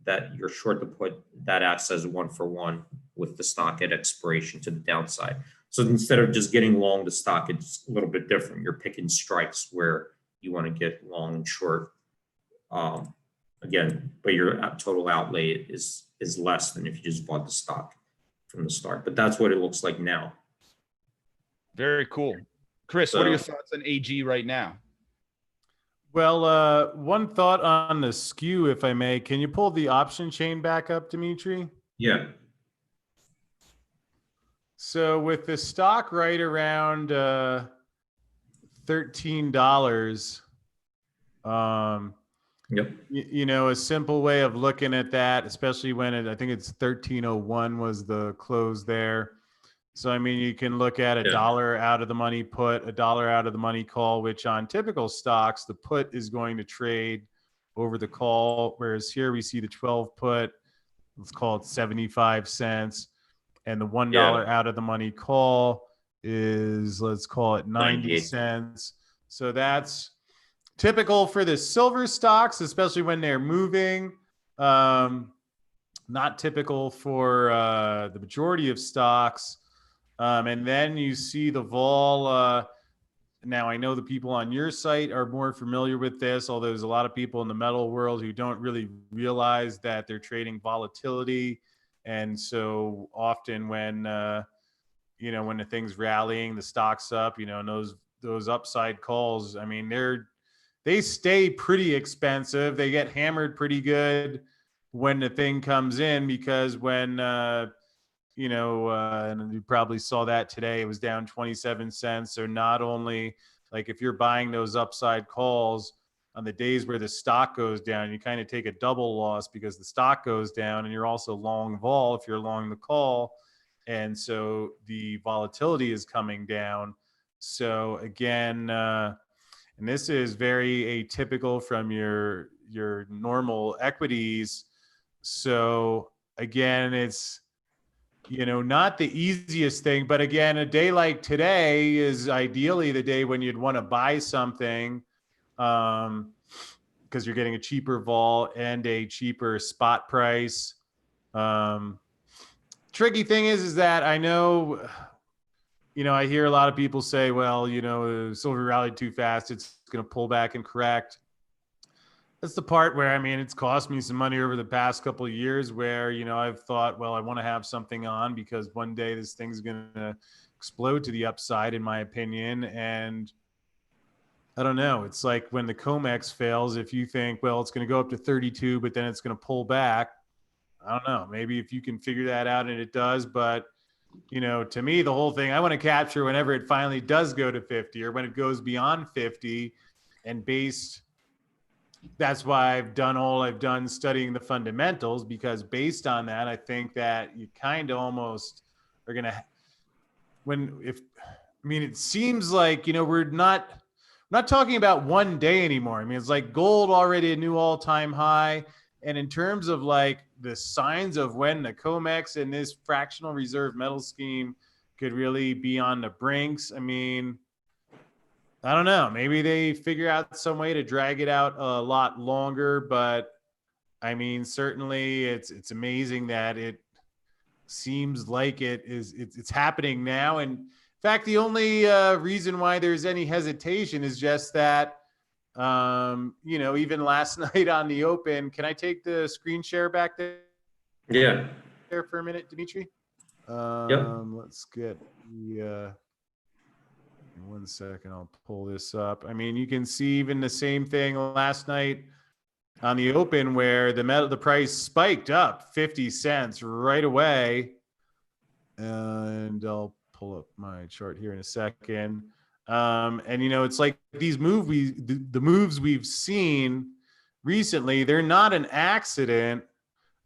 Speaker 3: that you're short to put, that acts as 1-for-1 with the stock at expiration to the downside. So instead of just getting long the stock, it's a little bit different. You're picking strikes where you want to get long and short. Again, but your total outlay is less than if you just bought the stock from the start. But that's what it looks like now.
Speaker 1: Very cool. Chris, what are your thoughts on AG right now?
Speaker 2: Well, one thought on the skew, if I may. Can you pull the option chain back up, Dimitri?
Speaker 3: Yeah.
Speaker 2: So with the stock right around $13,
Speaker 3: Yep.
Speaker 2: you know, a simple way of looking at that, especially when I think it's 1301 was the close there. So, I mean, you can look at $1 out of the money put, $1 out of the money call, which on typical stocks, the put is going to trade over the call. Whereas here we see the 12 put, let's call it 75 cents. And the $1 out of the money call is, let's call it 90 cents. So that's typical for the silver stocks, especially when they're moving. Not typical for the majority of stocks. And then you see the vol. Now, I know the people on your site are more familiar with this, although there's a lot of people in the metal world who don't really realize that they're trading volatility. And so often when, when the thing's rallying, the stock's up, and those upside calls, I mean, they stay pretty expensive. They get hammered pretty good when the thing comes in, because when, and you probably saw that today, it was down 27 cents. So not only, like, if you're buying those upside calls on the days where the stock goes down, you kind of take a double loss because the stock goes down, and you're also long vol if you're long the call. And so the volatility is coming down. So again, and this is very atypical from your normal equities. So again, it's, not the easiest thing, but again, a day like today is ideally the day when you'd want to buy something, because you're getting a cheaper vol and a cheaper spot price. Tricky thing is that I know, I hear a lot of people say, well, silver rallied too fast, it's going to pull back and correct. That's the part where, I mean, it's cost me some money over the past couple of years where, I've thought, well, I want to have something on because one day this thing's going to explode to the upside, in my opinion. And I don't know. It's like when the COMEX fails, if you think, well, it's going to go up to 32, but then it's going to pull back. I don't know. Maybe if you can figure that out, and it does. But, to me, the whole thing I want to capture whenever it finally does go to 50, or when it goes beyond 50, and that's why I've done all I've done studying the fundamentals, because based on that, I think that you kind of almost are going to, it seems like, we're not talking about one day anymore. I mean, it's like gold already a new all-time high. And in terms of like the signs of when the COMEX and this fractional reserve metal scheme could really be on the brinks, I mean, I don't know. Maybe they figure out some way to drag it out a lot longer, but I mean, certainly it's amazing that it seems like it's happening now. And in fact, the only reason why there's any hesitation is just that, even last night on the open, can I take the screen share back there?
Speaker 3: Yeah.
Speaker 2: There for a minute, Dimitri?
Speaker 3: Yep.
Speaker 2: Let's get the, 1 second, I'll pull this up. I mean, you can see even the same thing last night on the open where the price spiked up 50 cents right away. And I'll pull up my chart here in a second. And it's like these the moves we've seen recently, they're not an accident.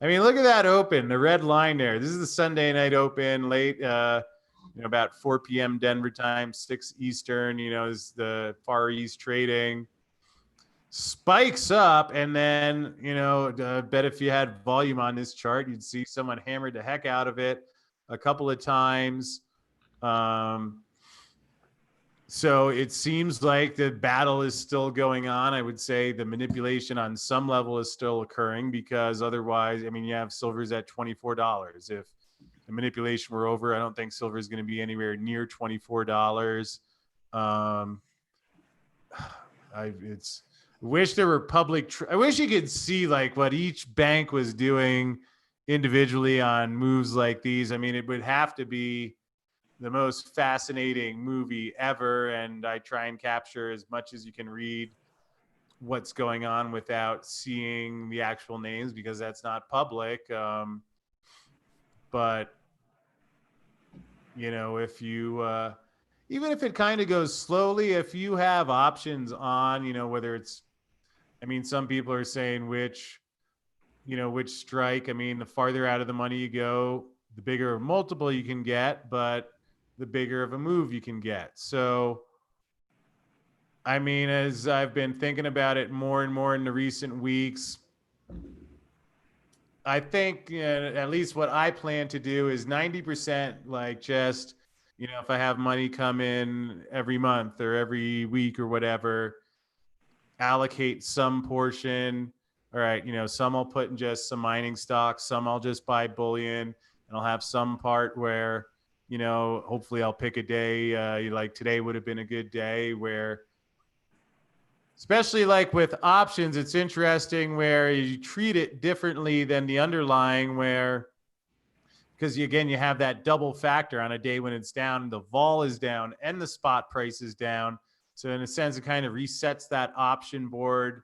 Speaker 2: I mean, look at that open, the red line there. This is the Sunday night open, late, about 4 p.m. Denver time, 6 Eastern, is the Far East trading. Spikes up, and then, I bet if you had volume on this chart, you'd see someone hammered the heck out of it a couple of times. So it seems like the battle is still going on. I would say the manipulation on some level is still occurring, because otherwise, I mean, you have silver's at $24. If the manipulation were over, I don't think silver is going to be anywhere near $24. I I wish there were I wish you could see like what each bank was doing individually on moves like these. I mean, it would have to be the most fascinating movie ever. And I try and capture as much as you can read what's going on without seeing the actual names because that's not public. But you know, if you, even if it kind of goes slowly, if you have options on, you know, whether it's, I mean, some people are saying which strike. I mean, the farther out of the money you go, the bigger of a multiple you can get, but the bigger of a move you can get. So, I mean, as I've been thinking about it more and more in the recent weeks, I think at least what I plan to do is 90% like just, you know, if I have money come in every month or every week or whatever, allocate some portion. All right, you know, some I'll put in just some mining stocks, some I'll just buy bullion, and I'll have some part where, you know, hopefully I'll pick a day, like today would have been a good day where, especially like with options, it's interesting where you treat it differently than the underlying where, because again, you have that double factor on a day when it's down, the vol is down and the spot price is down. So in a sense, it kind of resets that option board.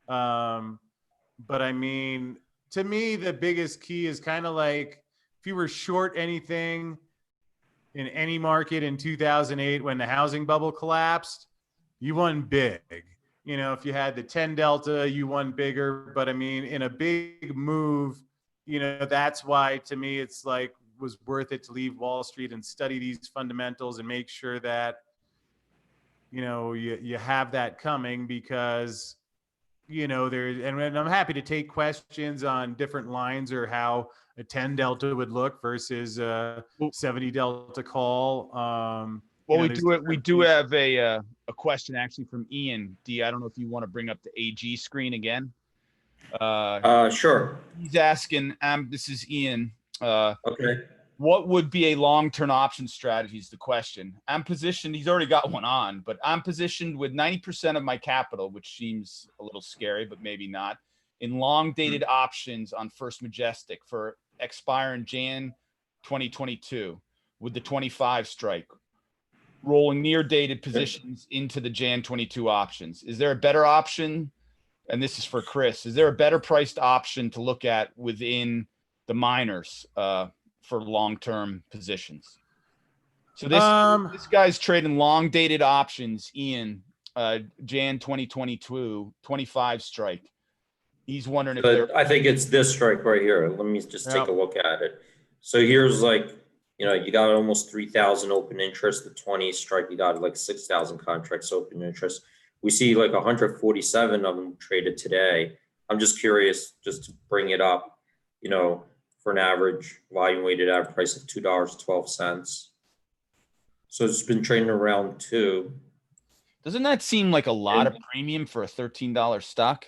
Speaker 2: But I mean, to me, the biggest key is kind of like if you were short anything in any market in 2008 when the housing bubble collapsed, you won big. You know, if you had the 10 delta, you won bigger. But I mean, in a big move, you know, that's why to me it's like was worth it to leave Wall Street and study these fundamentals and make sure that, you know, you have that coming because, you know, and I'm happy to take questions on different lines or how a 10 delta would look versus a 70 delta call.
Speaker 1: Well, we do have a question actually from Ian D. I don't know if you want to bring up the AG screen again.
Speaker 3: Sure.
Speaker 1: He's asking, this is Ian.
Speaker 3: Okay.
Speaker 1: What would be a long-term option strategy is the question. I'm positioned, he's already got one on, but I'm positioned with 90% of my capital, which seems a little scary, but maybe not, in long-dated options on First Majestic for expire in Jan 2022 with the 25 strike, rolling near-dated positions into the Jan 22 options. Is there a better option? And this is for Chris. Is there a better priced option to look at within the miners for long-term positions? So this guy's trading long-dated options, Ian, Jan 2022, 25 strike. He's wondering if they're...
Speaker 3: I think it's this strike right here. Let me just take a look at it. So here's like, you know, you got almost 3,000 open interest. The 20 strike, you got like 6,000 contracts open interest. We see like 147 of them traded today. I'm just curious, just to bring it up, you know, for an average volume weighted average price of $2.12. So it's been trading around 2.
Speaker 1: Doesn't that seem like a lot of premium for a $13 stock?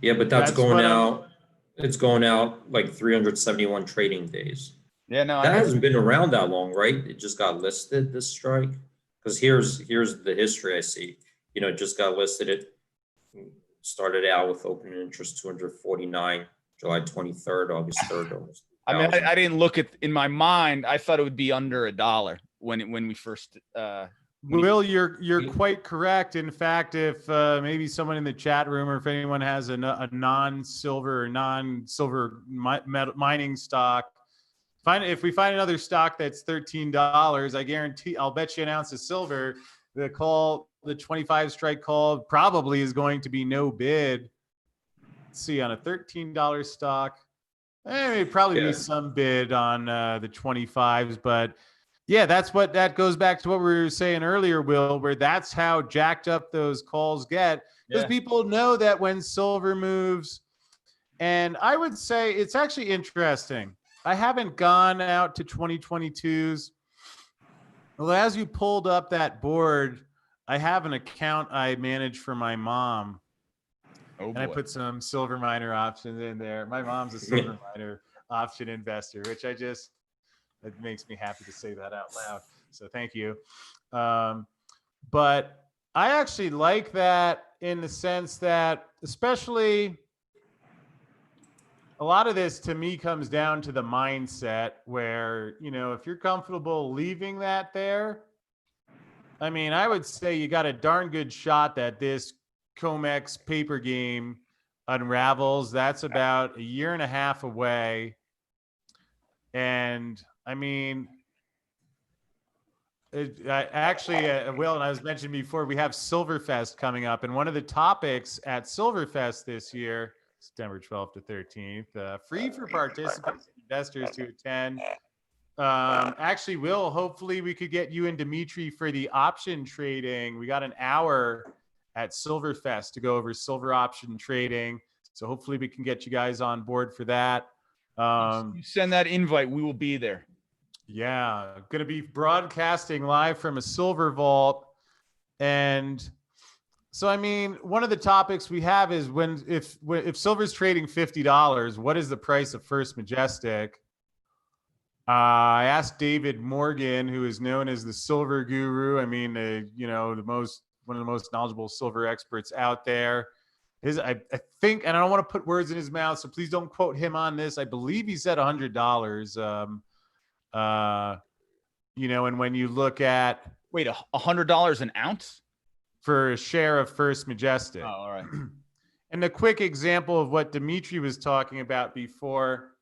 Speaker 3: Yeah, but that's going out. It's going out like 371 trading days.
Speaker 1: Yeah, no,
Speaker 3: that hasn't been around that long, right? It just got listed, this strike. Because here's the history I see. You know, it just got listed. It started out with open interest 249, July 23rd, August 3rd. Almost.
Speaker 1: I mean, I didn't look at, in my mind, I thought it would be under $1 when we first.
Speaker 2: Will, you're quite correct. In fact, if maybe someone in the chat room or if anyone has a non-silver or non-silver mining stock, if we find another stock that's $13, I guarantee, I'll bet you an ounce of silver, the 25 strike call probably is going to be no bid. Let's see, on a $13 stock, it'd probably be some bid on the 25s, but yeah, that goes back to what we were saying earlier, Will, where that's how jacked up those calls get, because people know that when silver moves, and I would say it's actually interesting. I haven't gone out to 2022s. Well, as you pulled up that board, I have an account I manage for my mom. And I put some silver miner options in there. My mom's a silver miner option investor, which it makes me happy to say that out loud. So thank you. But I actually like that in the sense that, especially a lot of this to me comes down to the mindset where, if you're comfortable leaving that there, I mean, I would say you got a darn good shot that this COMEX paper game unravels. That's about a year and a half away. And I mean, Will, and I was mentioning before, we have Silverfest coming up. And one of the topics at Silverfest this year, September 12th to 13th, free for participants and investors to attend. Actually, Will, hopefully we could get you and Dimitri for the option trading. We got an hour at Silverfest to go over silver option trading. So hopefully we can get you guys on board for that.
Speaker 1: You send that invite, we will be there.
Speaker 2: Yeah, going to be broadcasting live from a silver vault. And so, I mean, one of the topics we have is if silver's trading $50, what is the price of First Majestic? I asked David Morgan, who is known as the silver guru. I mean, one of the most knowledgeable silver experts out there. I think, and I don't want to put words in his mouth, so please don't quote him on this. I believe he said $100. And when you look at
Speaker 1: $100 an ounce
Speaker 2: for a share of First Majestic.
Speaker 1: Oh, all right.
Speaker 2: And a quick example of what Dimitri was talking about before.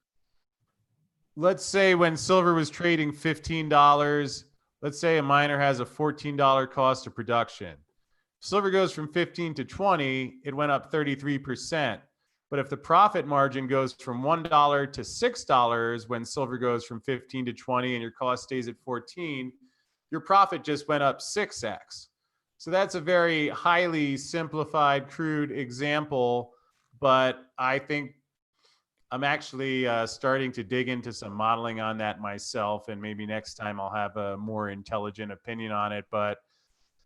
Speaker 2: Let's say when silver was trading $15, let's say a miner has a $14 cost of production. Silver goes from 15 to 20, it went up 33%. But if the profit margin goes from $1 to $6 when silver goes from 15 to 20 and your cost stays at 14, your profit just went up 6x. So that's a very highly simplified, crude example, but I think I'm actually starting to dig into some modeling on that myself, and maybe next time I'll have a more intelligent opinion on it. But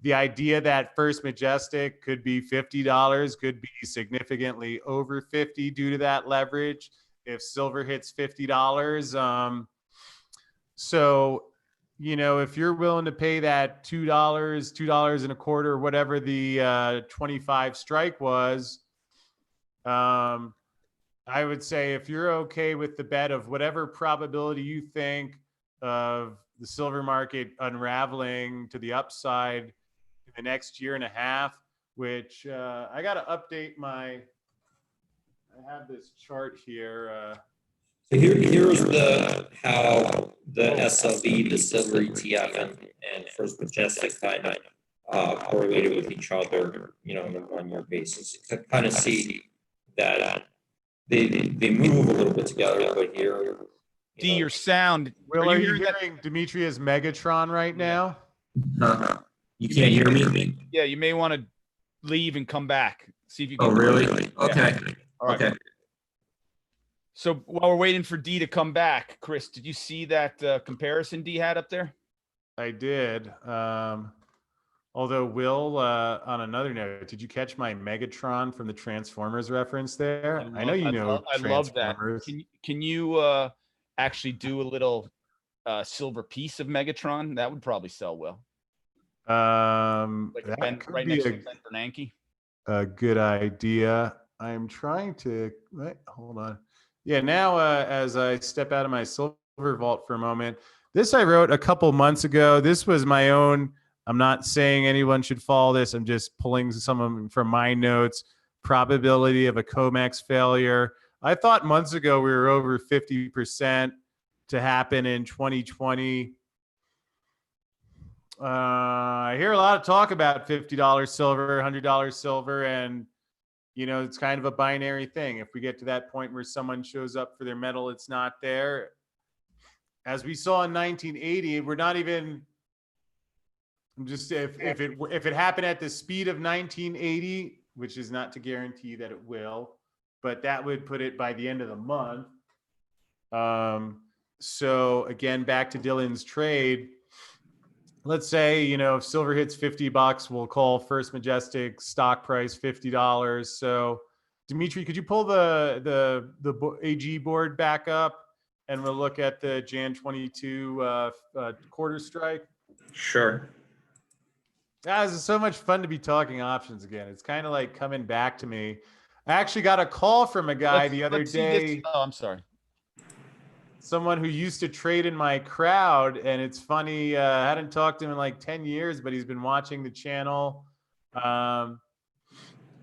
Speaker 2: the idea that First Majestic could be $50, could be significantly over 50 due to that leverage if silver hits $50. So, if you're willing to pay that $2 and a quarter, whatever the 25 strike was, I would say if you're okay with the bet of whatever probability you think of the silver market unraveling to the upside in the next year and a half, which I got to update I have this chart here.
Speaker 3: So here's how the SLV, the silver ETF, and First Majestic kind of correlated with each other, on a 1 year basis. To kind of see that they move a little bit together, but here.
Speaker 1: Your sound.
Speaker 2: Will, are you hearing Dimitri as Megatron right now?
Speaker 3: You can't hear me?
Speaker 1: Yeah, you may want to leave and come back. See if you can.
Speaker 3: Oh, really? Okay.
Speaker 1: Yeah. All right. Okay. So while we're waiting for D to come back, Chris, did you see that comparison D had up there?
Speaker 2: I did. Although, Will, on another note, did you catch my Megatron from the Transformers reference there? I know you know.
Speaker 1: I love that. Can you actually do a little silver piece of Megatron? That would probably sell well. Like
Speaker 2: that could
Speaker 1: right
Speaker 2: be
Speaker 1: next to Ben Bernanke.
Speaker 2: A good idea. I'm trying to hold on. Yeah, now as I step out of my silver vault for a moment, this I wrote a couple months ago. This was my own. I'm not saying anyone should follow this. I'm just pulling some of them from my notes. Probability of a COMEX failure. I thought months ago we were over 50% to happen in 2020. I hear a lot of talk about $50 silver, $100 silver, and it's kind of a binary thing. If we get to that point where someone shows up for their metal, it's not there. As we saw in 1980, we're not even. Just if it happened at the speed of 1980, which is not to guarantee that it will, but that would put it by the end of the month. So again, back to Dylan's trade. Let's say, if silver hits $50, we'll call First Majestic stock price $50. So Dimitri, could you pull the AG board back up and we'll look at the Jan 22 quarter strike?
Speaker 3: Sure.
Speaker 2: Guys, it's so much fun to be talking options again. It's kind of like coming back to me. I actually got a call from a guy the other
Speaker 1: Let's see this.
Speaker 2: day.
Speaker 1: Oh, I'm sorry.
Speaker 2: Someone who used to trade in my crowd, and it's funny. I hadn't talked to him in like 10 years, but he's been watching the channel. And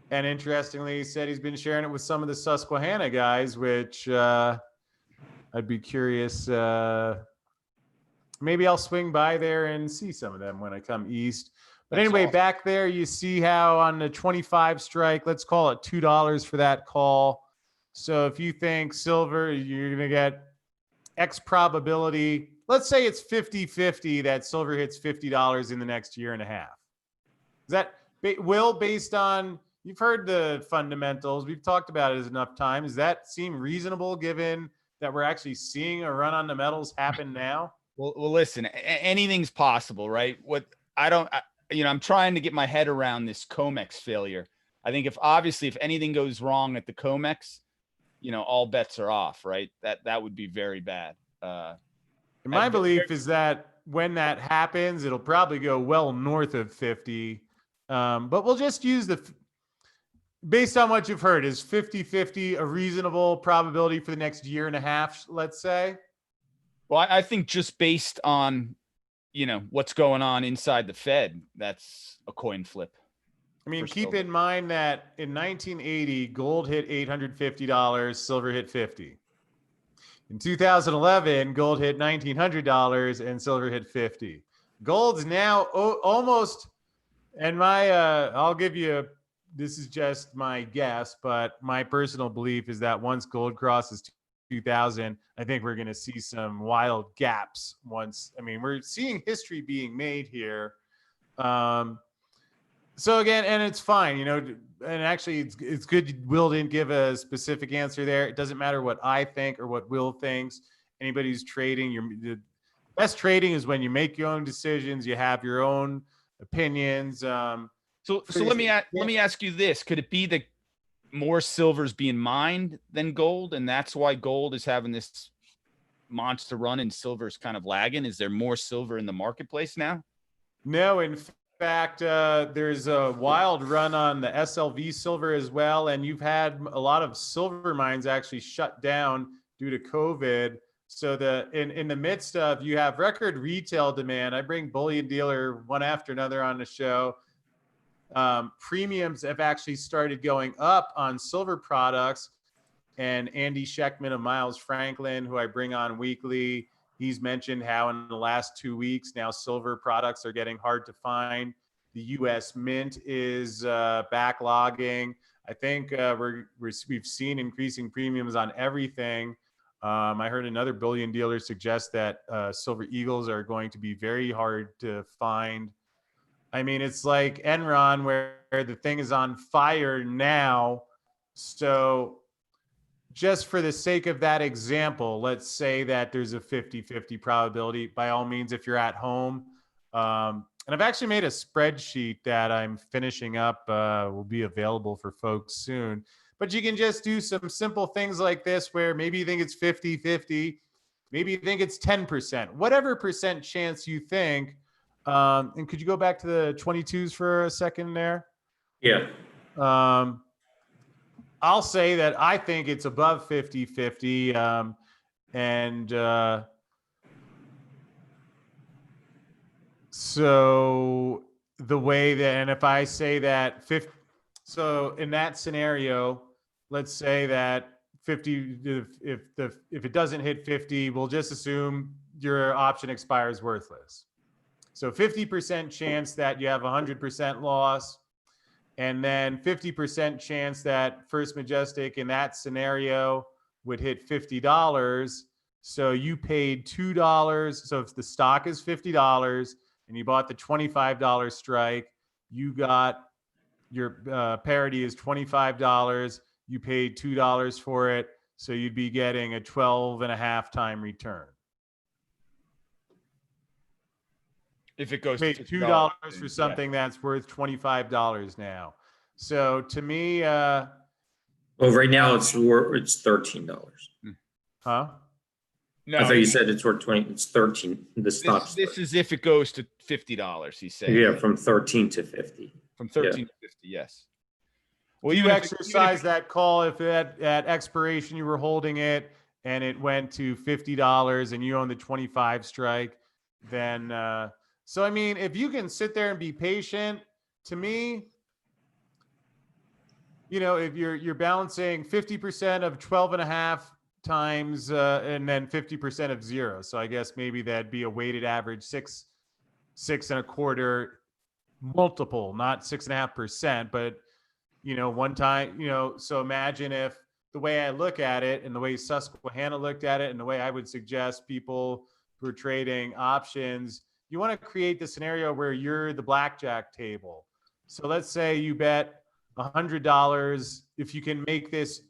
Speaker 2: interestingly, he said he's been sharing it with some of the Susquehanna guys, which I'd be curious. Maybe I'll swing by there and see some of them when I come east. But
Speaker 1: That's
Speaker 2: anyway,
Speaker 1: awesome.
Speaker 2: back there, you see how on the 25 strike, let's call it $2 for that call. So if you think silver, you're going to get X probability. Let's say it's 50-50 that silver hits $50 in the next year and a half. Is that based on, you've heard the fundamentals. We've talked about it enough time. Does that seem reasonable given that we're actually seeing a run on the metals happen now?
Speaker 1: Well, listen, anything's possible, right? I'm trying to get my head around this COMEX failure. I think if anything goes wrong at the COMEX, all bets are off, right? That would be very bad.
Speaker 2: My belief is that when that happens, it'll probably go well north of 50. But we'll just use based on what you've heard, is 50-50 a reasonable probability for the next year and a half, let's say?
Speaker 1: Well, I think just based on, what's going on inside the Fed, that's a coin flip.
Speaker 2: I mean, keep in mind that in 1980, gold hit $850, silver hit 50. In 2011, gold hit $1,900 and silver hit 50. Gold's now almost, and I'll give you, this is just my guess, but my personal belief is that once gold crosses 2000, I think we're going to see some wild gaps we're seeing history being made here. So again, and it's fine, and actually it's good Will didn't give a specific answer there. It doesn't matter what I think or what Will thinks. Anybody who's trading, the best trading is when you make your own decisions, you have your own opinions.
Speaker 1: So let me ask you this. Could it be that more silver's being mined than gold, and that's why gold is having this monster run and silver's kind of lagging? Is there more silver in the marketplace now?
Speaker 2: No, in fact, there's a wild run on the SLV silver as well, and you've had a lot of silver mines actually shut down due to COVID. So in the midst of, you have record retail demand. I bring Bullion Dealer one after another on the show. Premiums have actually started going up on silver products, and Andy Scheckman of Miles Franklin, who I bring on weekly, he's mentioned how in the last 2 weeks now silver products are getting hard to find. The U.S. Mint is backlogging. I think we've seen increasing premiums on everything. I heard another bullion dealer suggest that silver eagles are going to be very hard to find. I mean, it's like Enron where the thing is on fire now. So just for the sake of that example, let's say that there's a 50-50 probability. By all means, if you're at home. And I've actually made a spreadsheet that I'm finishing up, will be available for folks soon. But you can just do some simple things like this where maybe you think it's 50-50, maybe you think it's 10%, whatever percent chance you think. And could you go back to the 22s for a second there?
Speaker 3: Yeah.
Speaker 2: I'll say that I think it's above 50-50. So the way that, and if I say that 50, so in that scenario, let's say that 50, if it doesn't hit 50, we'll just assume your option expires worthless. So 50% chance that you have 100% loss, and then 50% chance that First Majestic in that scenario would hit $50. So you paid $2. So if the stock is $50 and you bought the $25 strike, you got your parity is $25. You paid $2 for it. So you'd be getting a 12.5 time return.
Speaker 1: If it goes
Speaker 2: to $2 for something that's worth $25 now. So to me,
Speaker 3: well, right now it's $13.
Speaker 2: Huh?
Speaker 1: No,
Speaker 3: I thought you said it's worth 20. It's 13. The stock.
Speaker 1: This is if it goes to $50. He's saying.
Speaker 3: Yeah, from 13 to 50.
Speaker 1: From 13 to 50. Yes. Well,
Speaker 2: If
Speaker 1: even
Speaker 2: you
Speaker 1: if
Speaker 2: exercise that call, if at expiration you were holding it and it went to $50 and you own the 25 strike, then so I mean, if you can sit there and be patient, to me, you know, if you're balancing 50% of 12 and a half times and then 50% of zero. So I guess maybe that'd be a weighted average six and a quarter multiple, not 6.5%, but you know, one time, you know, so imagine if the way I look at it and the way Susquehanna looked at it and the way I would suggest people who are trading options, you want to create the scenario where you're the blackjack table. So let's say you bet $100. If you can make this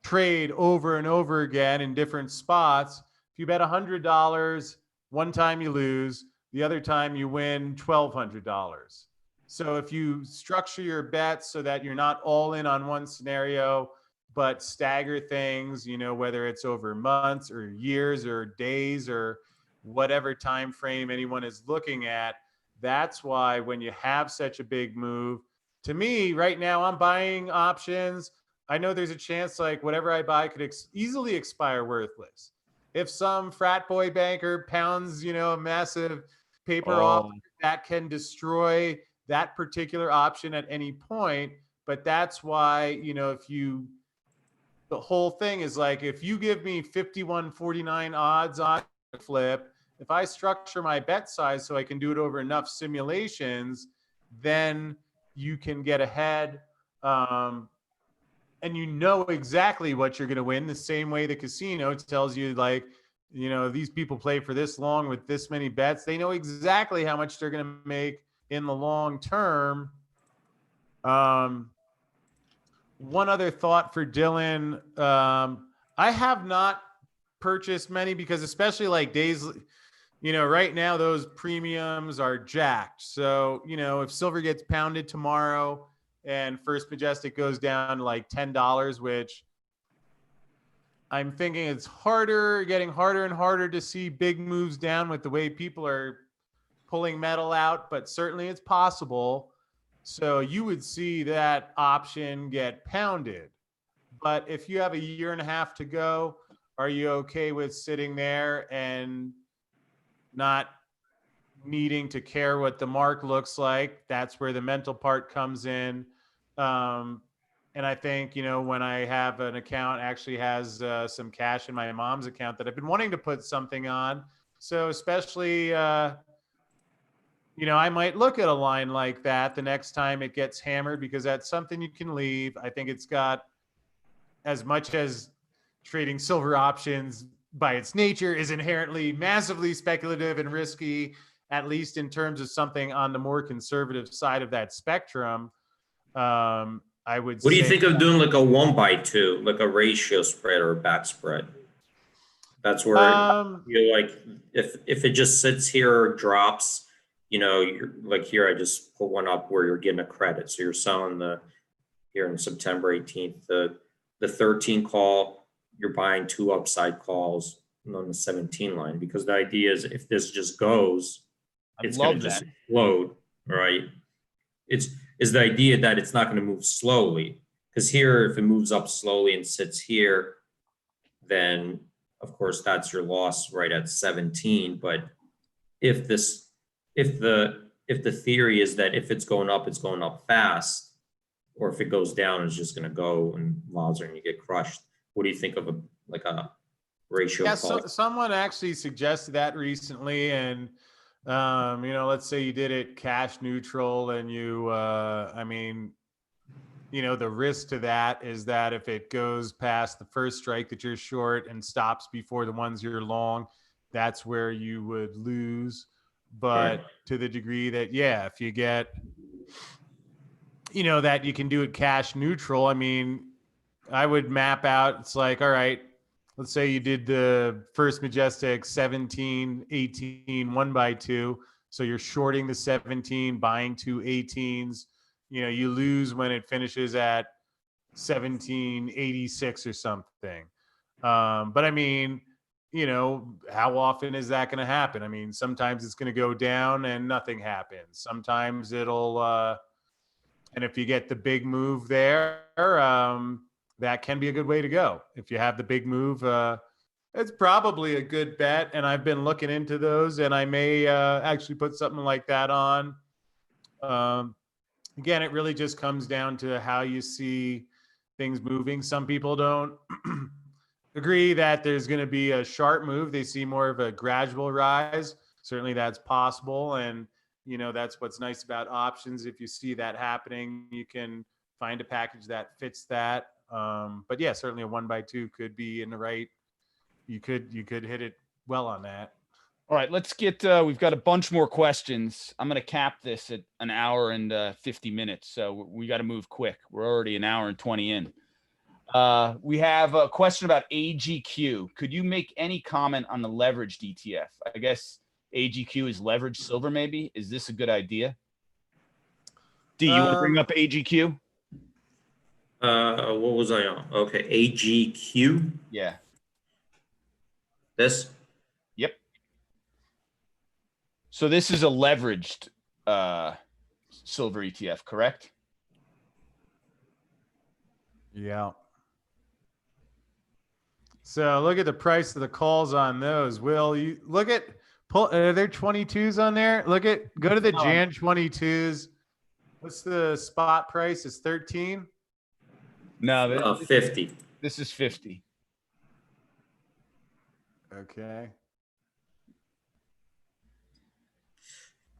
Speaker 2: trade over and over again in different spots, if you bet $100, one time you lose, the other time you win $1,200. So if you structure your bets so that you're not all in on one scenario, but stagger things, you know, whether it's over months or years or days or whatever time frame anyone is looking at, that's why when you have such a big move, to me right now, I'm buying options. I know there's a chance like whatever I buy could easily expire worthless. If some frat boy banker pounds, you know, a massive paper off, that can destroy that particular option at any point. But that's why, you know, the whole thing is like, if you give me 51.49 odds on flip, if I structure my bet size so I can do it over enough simulations, then you can get ahead. And you know exactly what you're going to win, the same way the casino tells you, like, you know, these people play for this long with this many bets. They know exactly how much they're going to make in the long term. One other thought for Dylan. I have not purchased many because especially like days, you know, right now those premiums are jacked. So, you know, if silver gets pounded tomorrow and First Majestic goes down to like $10, which I'm thinking it's getting harder and harder to see big moves down with the way people are pulling metal out, but certainly it's possible. So you would see that option get pounded. But if you have a year and a half to go, are you okay with sitting there and not needing to care what the mark looks like? That's where the mental part comes in. And I think, you know, when I have an account actually has some cash in my mom's account that I've been wanting to put something on. So especially, you know, I might look at a line like that the next time it gets hammered because that's something you can leave. I think it's got, as much as trading silver options by its nature is inherently massively speculative and risky, at least in terms of something on the more conservative side of that spectrum. I would
Speaker 3: What do you
Speaker 2: say,
Speaker 3: think of doing like a 1x2, like a ratio spread or a back spread? That's where you're like, if it just sits here or drops, you know, you're like here, I just put one up where you're getting a credit. So you're selling here on September 18th, the 13 call, you're buying 2 upside calls on the 17 line, because the idea is if this just goes, it's going to just explode, right? Is the idea that it's not going to move slowly, because here, if it moves up slowly and sits here, then of course that's your loss right at 17. But if the theory is that if it's going up fast, or if it goes down, it's just going to go and Wowzer and you get crushed. What do you think of a ratio?
Speaker 2: Yeah, someone actually suggested that recently, and you know, let's say you did it cash neutral, and you, I mean, you know, the risk to that is that if it goes past the first strike that you're short and stops before the ones you're long, that's where you would lose. But to the degree that, yeah, if you get, you know, that you can do it cash neutral, I mean, I would map out, it's like, all right, let's say you did the First Majestic 17, 18, 1x2. So you're shorting the 17, buying 2 18s. You know, you lose when it finishes at 1786 or something. But I mean, you know, how often is that going to happen? I mean, sometimes it's going to go down and nothing happens. Sometimes it'll, and if you get the big move there, that can be a good way to go. If you have the big move, it's probably a good bet. And I've been looking into those, and I may actually put something like that on. Again, it really just comes down to how you see things moving. Some people don't agree that there's going to be a sharp move. They see more of a gradual rise. Certainly that's possible. And, you know, that's what's nice about options. If you see that happening, you can find a package that fits that. But yeah, certainly a 1x2 could be in the right. You could hit it well on that.
Speaker 1: All right, let's get, we've got a bunch more questions. I'm going to cap this at an hour and 50 minutes. So we got to move quick. We're already an hour and 20 in. We have a question about AGQ. Could you make any comment on the leveraged ETF? I guess AGQ is leveraged silver, maybe. Is this a good idea? Do you want to bring up AGQ?
Speaker 3: What was I on? Okay, AGQ.
Speaker 1: Yeah.
Speaker 3: This?
Speaker 1: Yep. So this is a leveraged silver ETF, correct?
Speaker 2: Yeah. So look at the price of the calls on those. Will you look at are there 22s on there? Go to the Jan 22s. What's the spot price? It's 13.
Speaker 1: No,
Speaker 3: 50.
Speaker 1: This is 50.
Speaker 2: Okay.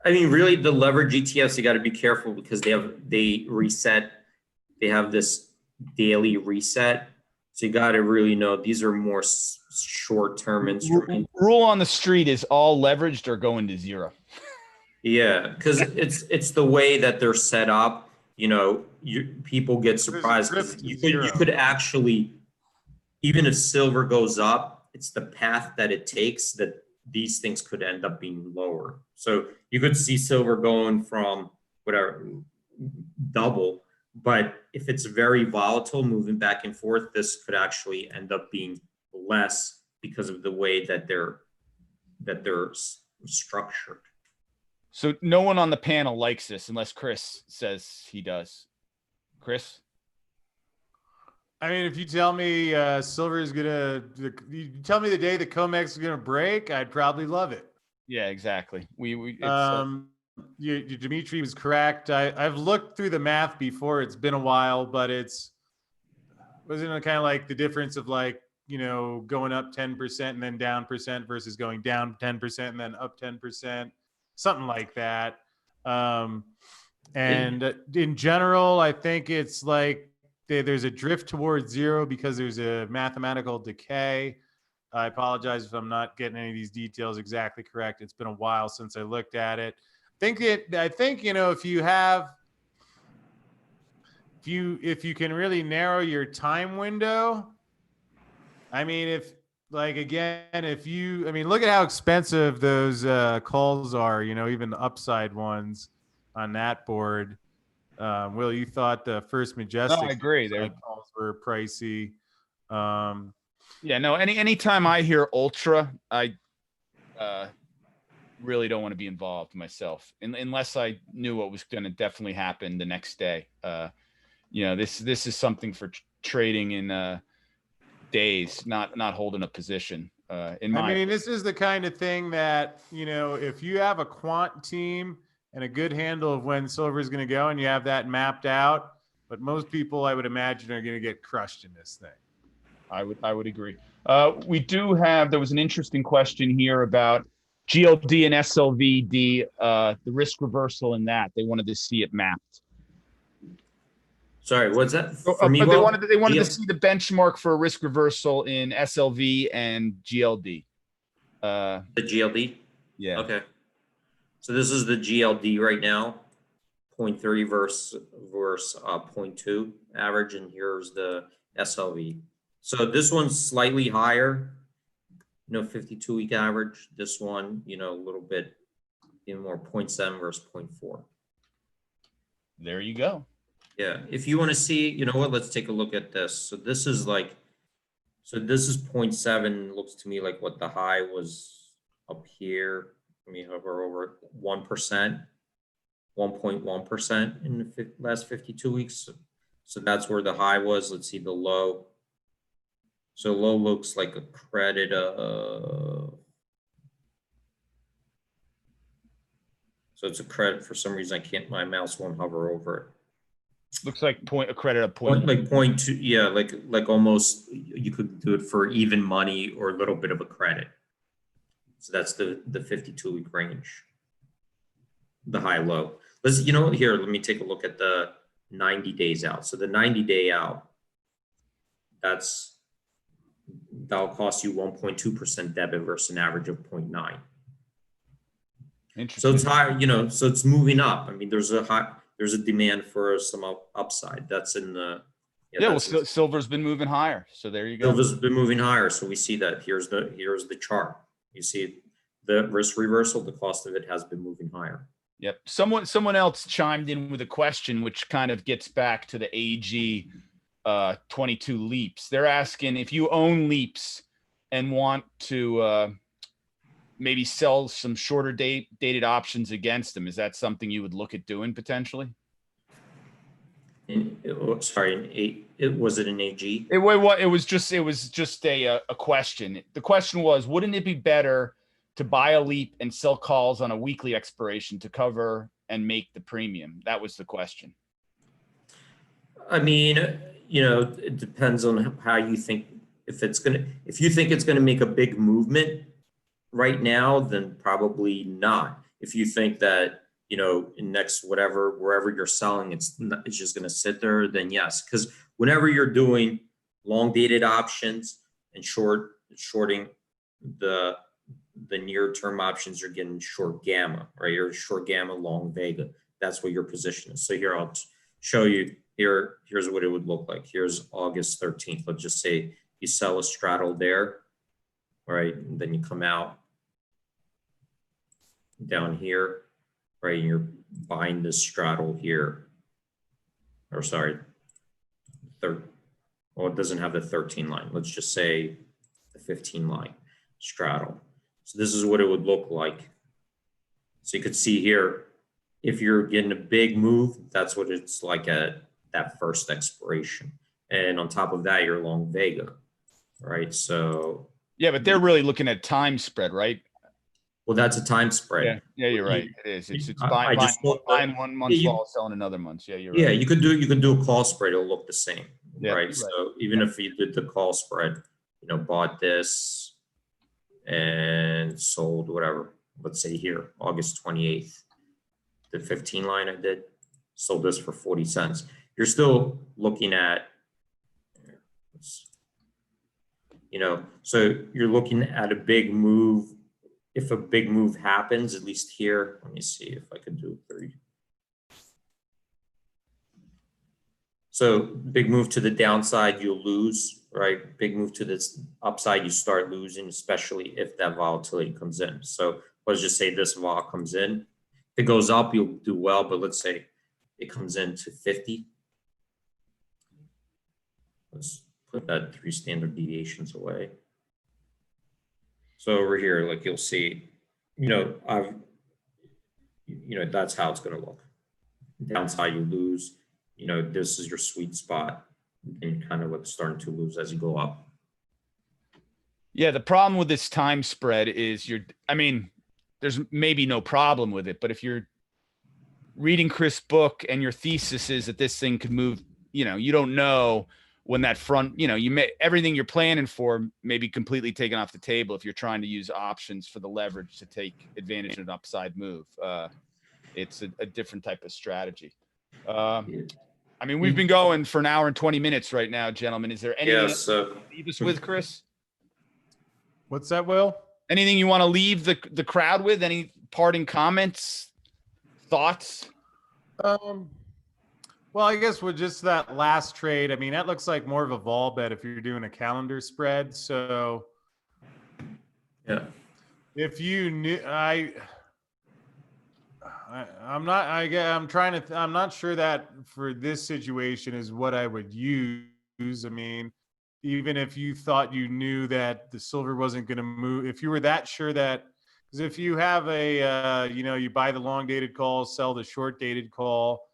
Speaker 3: I mean, really, the leverage ETFs, you got to be careful because they reset. They have this daily reset. So you got to really know these are more short-term instruments.
Speaker 1: Rule on the street is all leveraged or going to zero.
Speaker 3: Yeah, because it's the way that they're set up. You know, people get surprised because you could actually, even if silver goes up, it's the path that it takes that these things could end up being lower. So you could see silver going from whatever double, but if it's very volatile, moving back and forth, this could actually end up being less because of the way that they're structured.
Speaker 1: So no one on the panel likes this unless Chris says he does. Chris?
Speaker 2: I mean, if you tell me silver is you tell me the day the COMEX is gonna break, I'd probably love it.
Speaker 1: Yeah, exactly.
Speaker 2: Dimitri was correct. I've looked through the math before. It's been a while, but wasn't it kind of like the difference of like, you know, going up 10% and then down percent versus going down 10% and then up 10%, something like that. And in general, I think it's like there's a drift towards zero because there's a mathematical decay. I apologize if I'm not getting any of these details exactly correct. It's been a while since I looked at it. I think, you know, if you can really narrow your time window, I mean, look at how expensive those calls are, you know, even the upside ones on that board. Will, you thought the First Majestic
Speaker 1: I agree.
Speaker 2: Calls were pricey.
Speaker 1: Yeah, no, anytime I hear ultra, I really don't want to be involved myself unless I knew what was going to definitely happen the next day. You know, this is something for trading in days, not holding a position.
Speaker 2: This is the kind of thing that, you know, if you have a quant team and a good handle of when silver is going to go and you have that mapped out, but most people I would imagine are going to get crushed in this thing.
Speaker 1: I would agree. There was an interesting question here about GLD and SLVD, the risk reversal in that. They wanted to see it mapped.
Speaker 3: Sorry, what's that?
Speaker 1: They wanted to see the benchmark for a risk reversal in SLV and GLD.
Speaker 3: The GLD?
Speaker 1: Yeah.
Speaker 3: Okay. So this is the GLD right now, 0.30 versus 0.2 average, and here's the SLV. So this one's slightly higher, you know, 52-week average. This one, you know, a little bit more 0.7 versus 0.4.
Speaker 1: There you go.
Speaker 3: Yeah, if you want to see, you know what, let's take a look at this. So this is like So this is 0.7. Looks to me like what the high was up here. Let me hover over 1%, 1.1% in the last 52 weeks. So that's where the high was. Let's see the low. So low looks like a credit of. So it's a credit. For some reason, I can't. My mouse won't hover over it.
Speaker 1: Looks like a credit of
Speaker 3: Point, like 0.2, yeah, like almost you could do it for even money or a little bit of a credit. So that's the 52-week range, the high low. Let's, you know, here, let me take a look at the 90 days out. So the 90-day out, that'll cost you 1.2% debit versus an average of 0.9.
Speaker 1: Interesting.
Speaker 3: So it's high, you know, so it's moving up. I mean, there's a demand for some upside. That's in the,
Speaker 1: yeah, well, silver's been moving higher. So there you go.
Speaker 3: Silver's been moving higher. So we see that here's the chart. You see the risk reversal, the cost of it has been moving higher.
Speaker 1: Yep. Someone else chimed in with a question, which kind of gets back to the AG 22 leaps. They're asking if you own leaps and want to maybe sell some shorter dated options against them. Is that something you would look at doing potentially?
Speaker 3: Sorry, was it an AG?
Speaker 1: It was just a question. The question was, wouldn't it be better to buy a leap and sell calls on a weekly expiration to cover and make the premium? That was the question.
Speaker 3: I mean, you know, it depends on how you think. If you think it's gonna make a big movement right now, then probably not. If you think that, you know, in next wherever you're selling, it's just going to sit there, then yes. Because whenever you're doing long dated options and shorting the near term options, you're getting short gamma, right? You're short gamma, long vega. That's what your position is. So here I'll show you. Here's what it would look like. Here's August 13th. Let's just say you sell a straddle there, right? And then you come out down here, right? And you're buying this straddle here, or sorry, well, it doesn't have the 13 line. Let's just say the 15 line straddle. So this is what it would look like. So you could see here, if you're getting a big move, that's what it's like at that first expiration. And on top of that, you're long vega, right? So
Speaker 1: yeah, but they're really looking at time spread, right?
Speaker 3: Well, that's a time spread.
Speaker 1: Yeah, you're right. It is. It's
Speaker 3: I just
Speaker 1: buying 1 month fall, selling another month. Yeah, you're right.
Speaker 3: Yeah, you could do a call spread. It'll look the same,
Speaker 1: Yeah,
Speaker 3: right? So even if you did the call spread, you know, bought this and sold whatever. Let's say here, August 28th, the 15 line I did, sold this for 40 cents. You're still looking at, you know, so you're looking at a big move. If a big move happens, at least here, let me see if I could do 30. So big move to the downside, you'll lose, right? Big move to this upside, you start losing, especially if that volatility comes in. So let's just say this vol comes in. If it goes up, you'll do well, but let's say it comes in to 50. Let's put that 3 standard deviations away. So over here, like you'll see, you know, that's how it's going to look. Downside, you lose. You know, this is your sweet spot, and you're kind of like starting to lose as you go up.
Speaker 1: Yeah, the problem with this time spread is I mean, there's maybe no problem with it, but if you're reading Chris' book and your thesis is that this thing could move, you know, you don't know when that front, you know, everything you're planning for may be completely taken off the table if you're trying to use options for the leverage to take advantage of an upside move. It's a different type of strategy. I mean, we've been going for 1 hour and 20 minutes right now, gentlemen. Is there anything to leave us with, Chris?
Speaker 2: What's that, Will?
Speaker 1: Anything you want to leave the crowd with? Any parting comments, thoughts?
Speaker 2: Well, I guess with just that last trade, I mean, that looks like more of a vol bet if you're doing a calendar spread. So
Speaker 3: yeah,
Speaker 2: if you knew, I'm not sure that for this situation is what I would use. I mean, even if you thought you knew that the silver wasn't going to move, if you were that sure that, because if you have a, you buy the long dated call, sell the short dated call,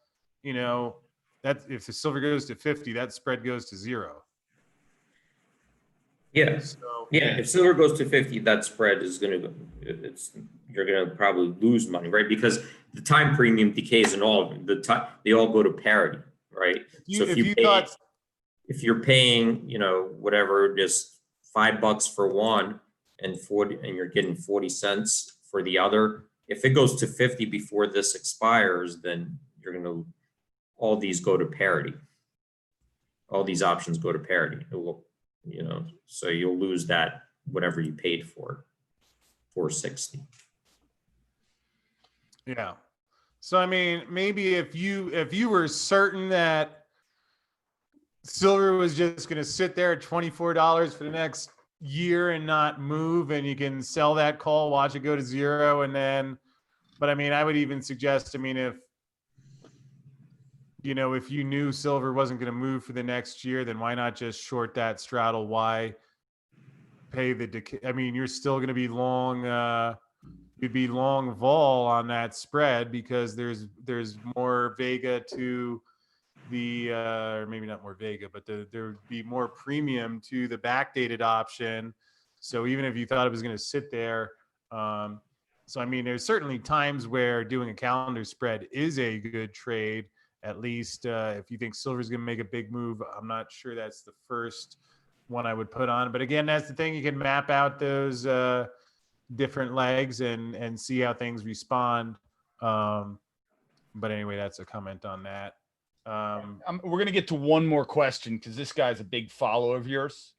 Speaker 2: that if the silver goes to 50, that spread goes to 0.
Speaker 3: Yeah.
Speaker 2: So
Speaker 3: Yeah, if silver goes to 50, that spread is going to, you're going to probably lose money, right? Because the time premium decays in all of them. They all go to parity, right? So if you're paying, whatever, just $5 for one and you're getting 40 cents for the other, if it goes to 50 before this expires, then all these go to parity. All these options go to parity. It will, so you'll lose that whatever you paid for, 460.
Speaker 2: yeah. So I mean, maybe if you were certain that silver was just going to sit there at $24 for the next year and not move, and you can sell that call, watch it go to 0, and then, but I mean, I would even suggest, I mean, if you knew silver wasn't going to move for the next year, then why not just short that straddle? Why pay the decay? I mean, you're still going to be long, you'd be long vol on that spread because there's more vega to the or maybe not more vega, but there would be more premium to the backdated option. So even if you thought it was going to sit there, so I mean, there's certainly times where doing a calendar spread is a good trade. At least if you think silver is going to make a big move, I'm not sure that's the first one I would put on. But again, that's the thing, you can map out those different legs and see how things respond. But anyway, that's a comment on that.
Speaker 1: We're going to get to one more question because this guy's a big follower of yours.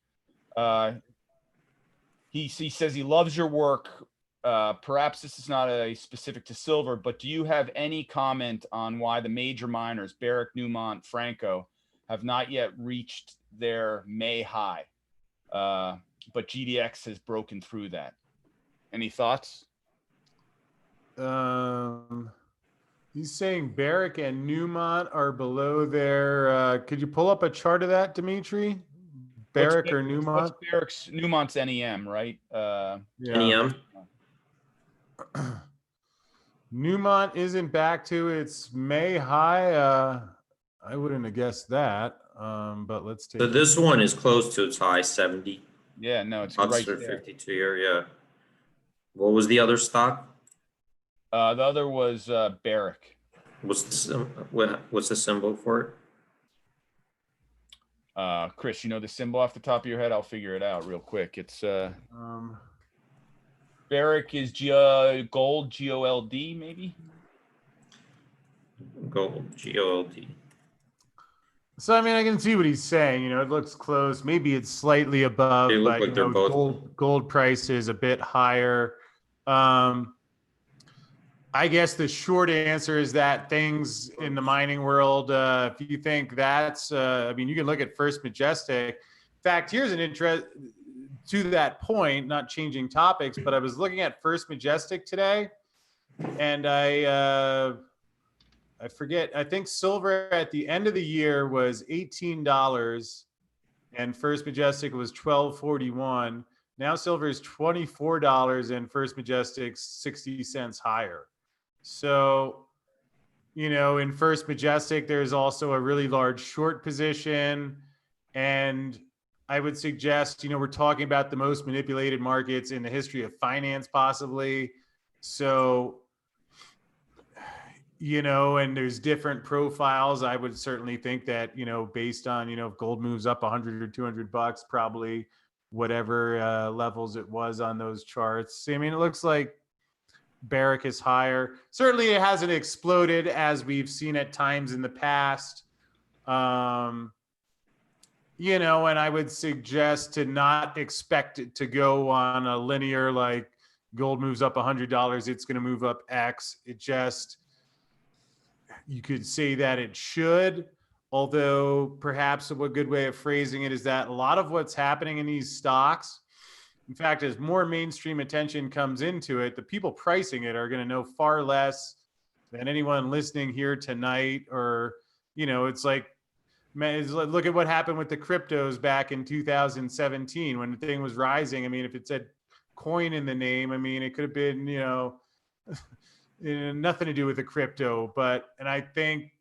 Speaker 1: He says he loves your work. Perhaps this is not a specific to silver, but do you have any comment on why the major miners, Barrick, Newmont, Franco, have not yet reached their May high? But GDX has broken through that. Any thoughts?
Speaker 2: He's saying Barrick and Newmont are below their. Could you pull up a chart of that, Dimitri? Barrick or Newmont?
Speaker 1: Barrick's Newmont's NEM, right?
Speaker 2: Yeah.
Speaker 3: NEM.
Speaker 2: Newmont isn't back to its May high. I wouldn't have guessed that. But let's take.
Speaker 3: So this one is close to its high, 70.
Speaker 1: Yeah, no, it's right there.
Speaker 3: 52 year, yeah. What was the other stock?
Speaker 1: The other was Barrick.
Speaker 3: What's the symbol for it?
Speaker 1: Chris, you know the symbol off the top of your head? I'll figure it out real quick. It's Barrick is gold, GOLD, maybe?
Speaker 3: Gold, GOLD.
Speaker 2: So I mean, I can see what he's saying. It looks close. Maybe it's slightly above,
Speaker 3: They look
Speaker 2: but
Speaker 3: like they're both.
Speaker 2: gold price is a bit higher. I guess the short answer is that things in the mining world, if you think that's, I mean, you can look at First Majestic. In fact, here's an interest to that point, not changing topics, but I was looking at First Majestic today, and I forget, I think silver at the end of the year was $18 and First Majestic was $12.41. Now silver is $24 and First Majestic's 60 cents higher. So, in First Majestic, there's also a really large short position. And I would suggest, we're talking about the most manipulated markets in the history of finance, possibly. So, and there's different profiles. I would certainly think that, based on, if gold moves up $100 or $200, probably whatever levels it was on those charts. I mean, it looks like Barrick is higher. Certainly it hasn't exploded as we've seen at times in the past. And I would suggest to not expect it to go on a linear, like gold moves up $100, it's going to move up X. It just, you could say that it should, although perhaps a good way of phrasing it is that a lot of what's happening in these stocks, in fact, as more mainstream attention comes into it, the people pricing it are going to know far less than anyone listening here tonight. Or, it's like Man, look at what happened with the cryptos back in 2017 when the thing was rising. I mean, if it said coin in the name, I mean, it could have been, nothing to do with the crypto. And I think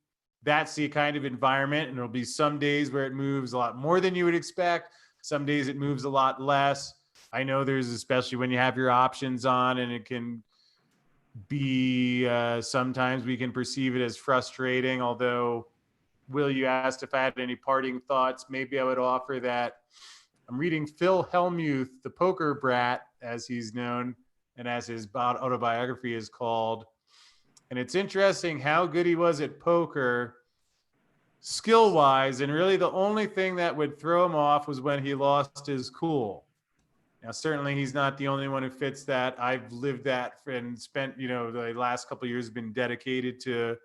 Speaker 2: that's the kind of environment, and there'll be some days where it moves a lot more than you would expect. Some days it moves a lot less. I know there's, especially when you have your options on, and it can be, sometimes we can perceive it as frustrating. Although, Will, you asked if I had any parting thoughts. Maybe I would offer that I'm reading Phil Hellmuth, the poker brat, as he's known, and as his autobiography is called. And it's interesting how good he was at poker skill-wise, and really the only thing that would throw him off was when he lost his cool. Now, certainly he's not the only one who fits that. I've lived that and spent, the last couple of years been dedicated to,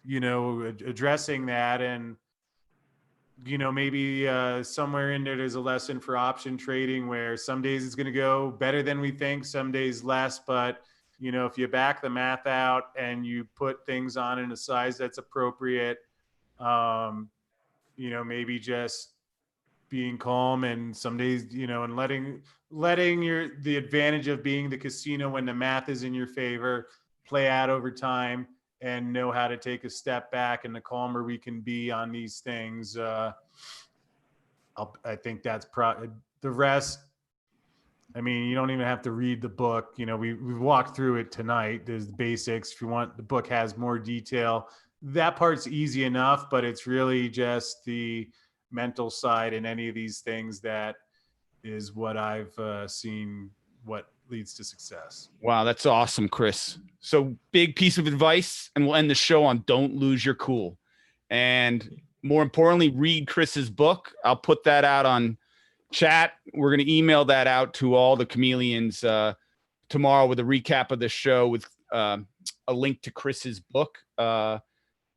Speaker 2: addressing that. And, maybe somewhere in there's a lesson for option trading where some days it's going to go better than we think, some days less. But, if you back the math out and you put things on in a size that's appropriate, maybe just being calm, and some days, and letting the advantage of being the casino when the math is in your favor play out over time, and know how to take a step back. And the calmer we can be on these things, I think that's the rest. I mean, you don't even have to read the book. We've walked through it tonight. There's the basics. If you want, the book has more detail. That part's easy enough, but it's really just the mental side in any of these things that is what I've seen what leads to success.
Speaker 1: Wow, that's awesome, Chris. So big piece of advice, and we'll end the show on don't lose your cool. And more importantly, read Chris's book. I'll put that out on chat. We're going to email that out to all the chameleons tomorrow with a recap of the show with a link to Chris's book.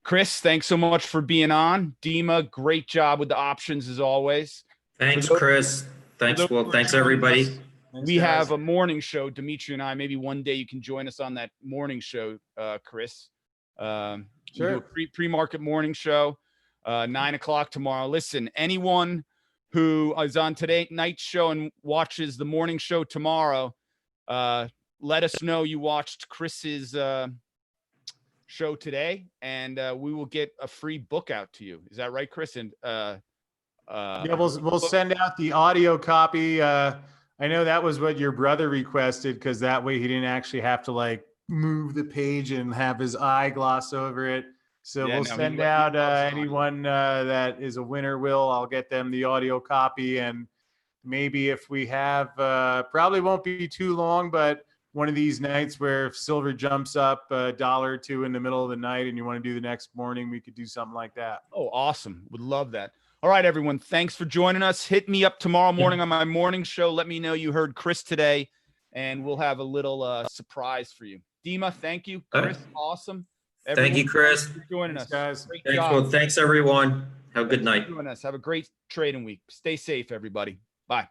Speaker 1: Chris, thanks so much for being on. Dima, great job with the options as always.
Speaker 3: Thanks, Chris. Thanks, Will. Thanks, everybody.
Speaker 1: We have a morning show, Dimitri and I. Maybe one day you can join us on that morning show, Chris.
Speaker 2: Sure.
Speaker 1: We do a pre-market morning show, 9:00 tomorrow. Listen, anyone who is on today night's show and watches the morning show tomorrow, let us know you watched Chris's show today, and we will get a free book out to you. Is that right, Chris? And
Speaker 2: yeah, we'll send out the audio copy. I know that was what your brother requested, because that way he didn't actually have to move the page and have his eye gloss over it. So we'll send out anyone that is a winner. I'll get them the audio copy, and maybe if we have, probably won't be too long, but one of these nights where if silver jumps up $1 or $2 in the middle of the night and you want to do the next morning, we could do something like that.
Speaker 1: Oh, awesome. Would love that. All right, everyone. Thanks for joining us. Hit me up tomorrow morning on my morning show. Let me know you heard Chris today, and we'll have a little surprise for you. Dima, thank you. Chris, awesome. Everyone,
Speaker 3: thank you, Chris.
Speaker 1: Thanks for joining us,
Speaker 2: guys.
Speaker 1: Great
Speaker 3: Thanks,
Speaker 1: job.
Speaker 3: Will. Thanks, everyone. Have a good night.
Speaker 1: Have a great trading week. Stay safe, everybody. Bye.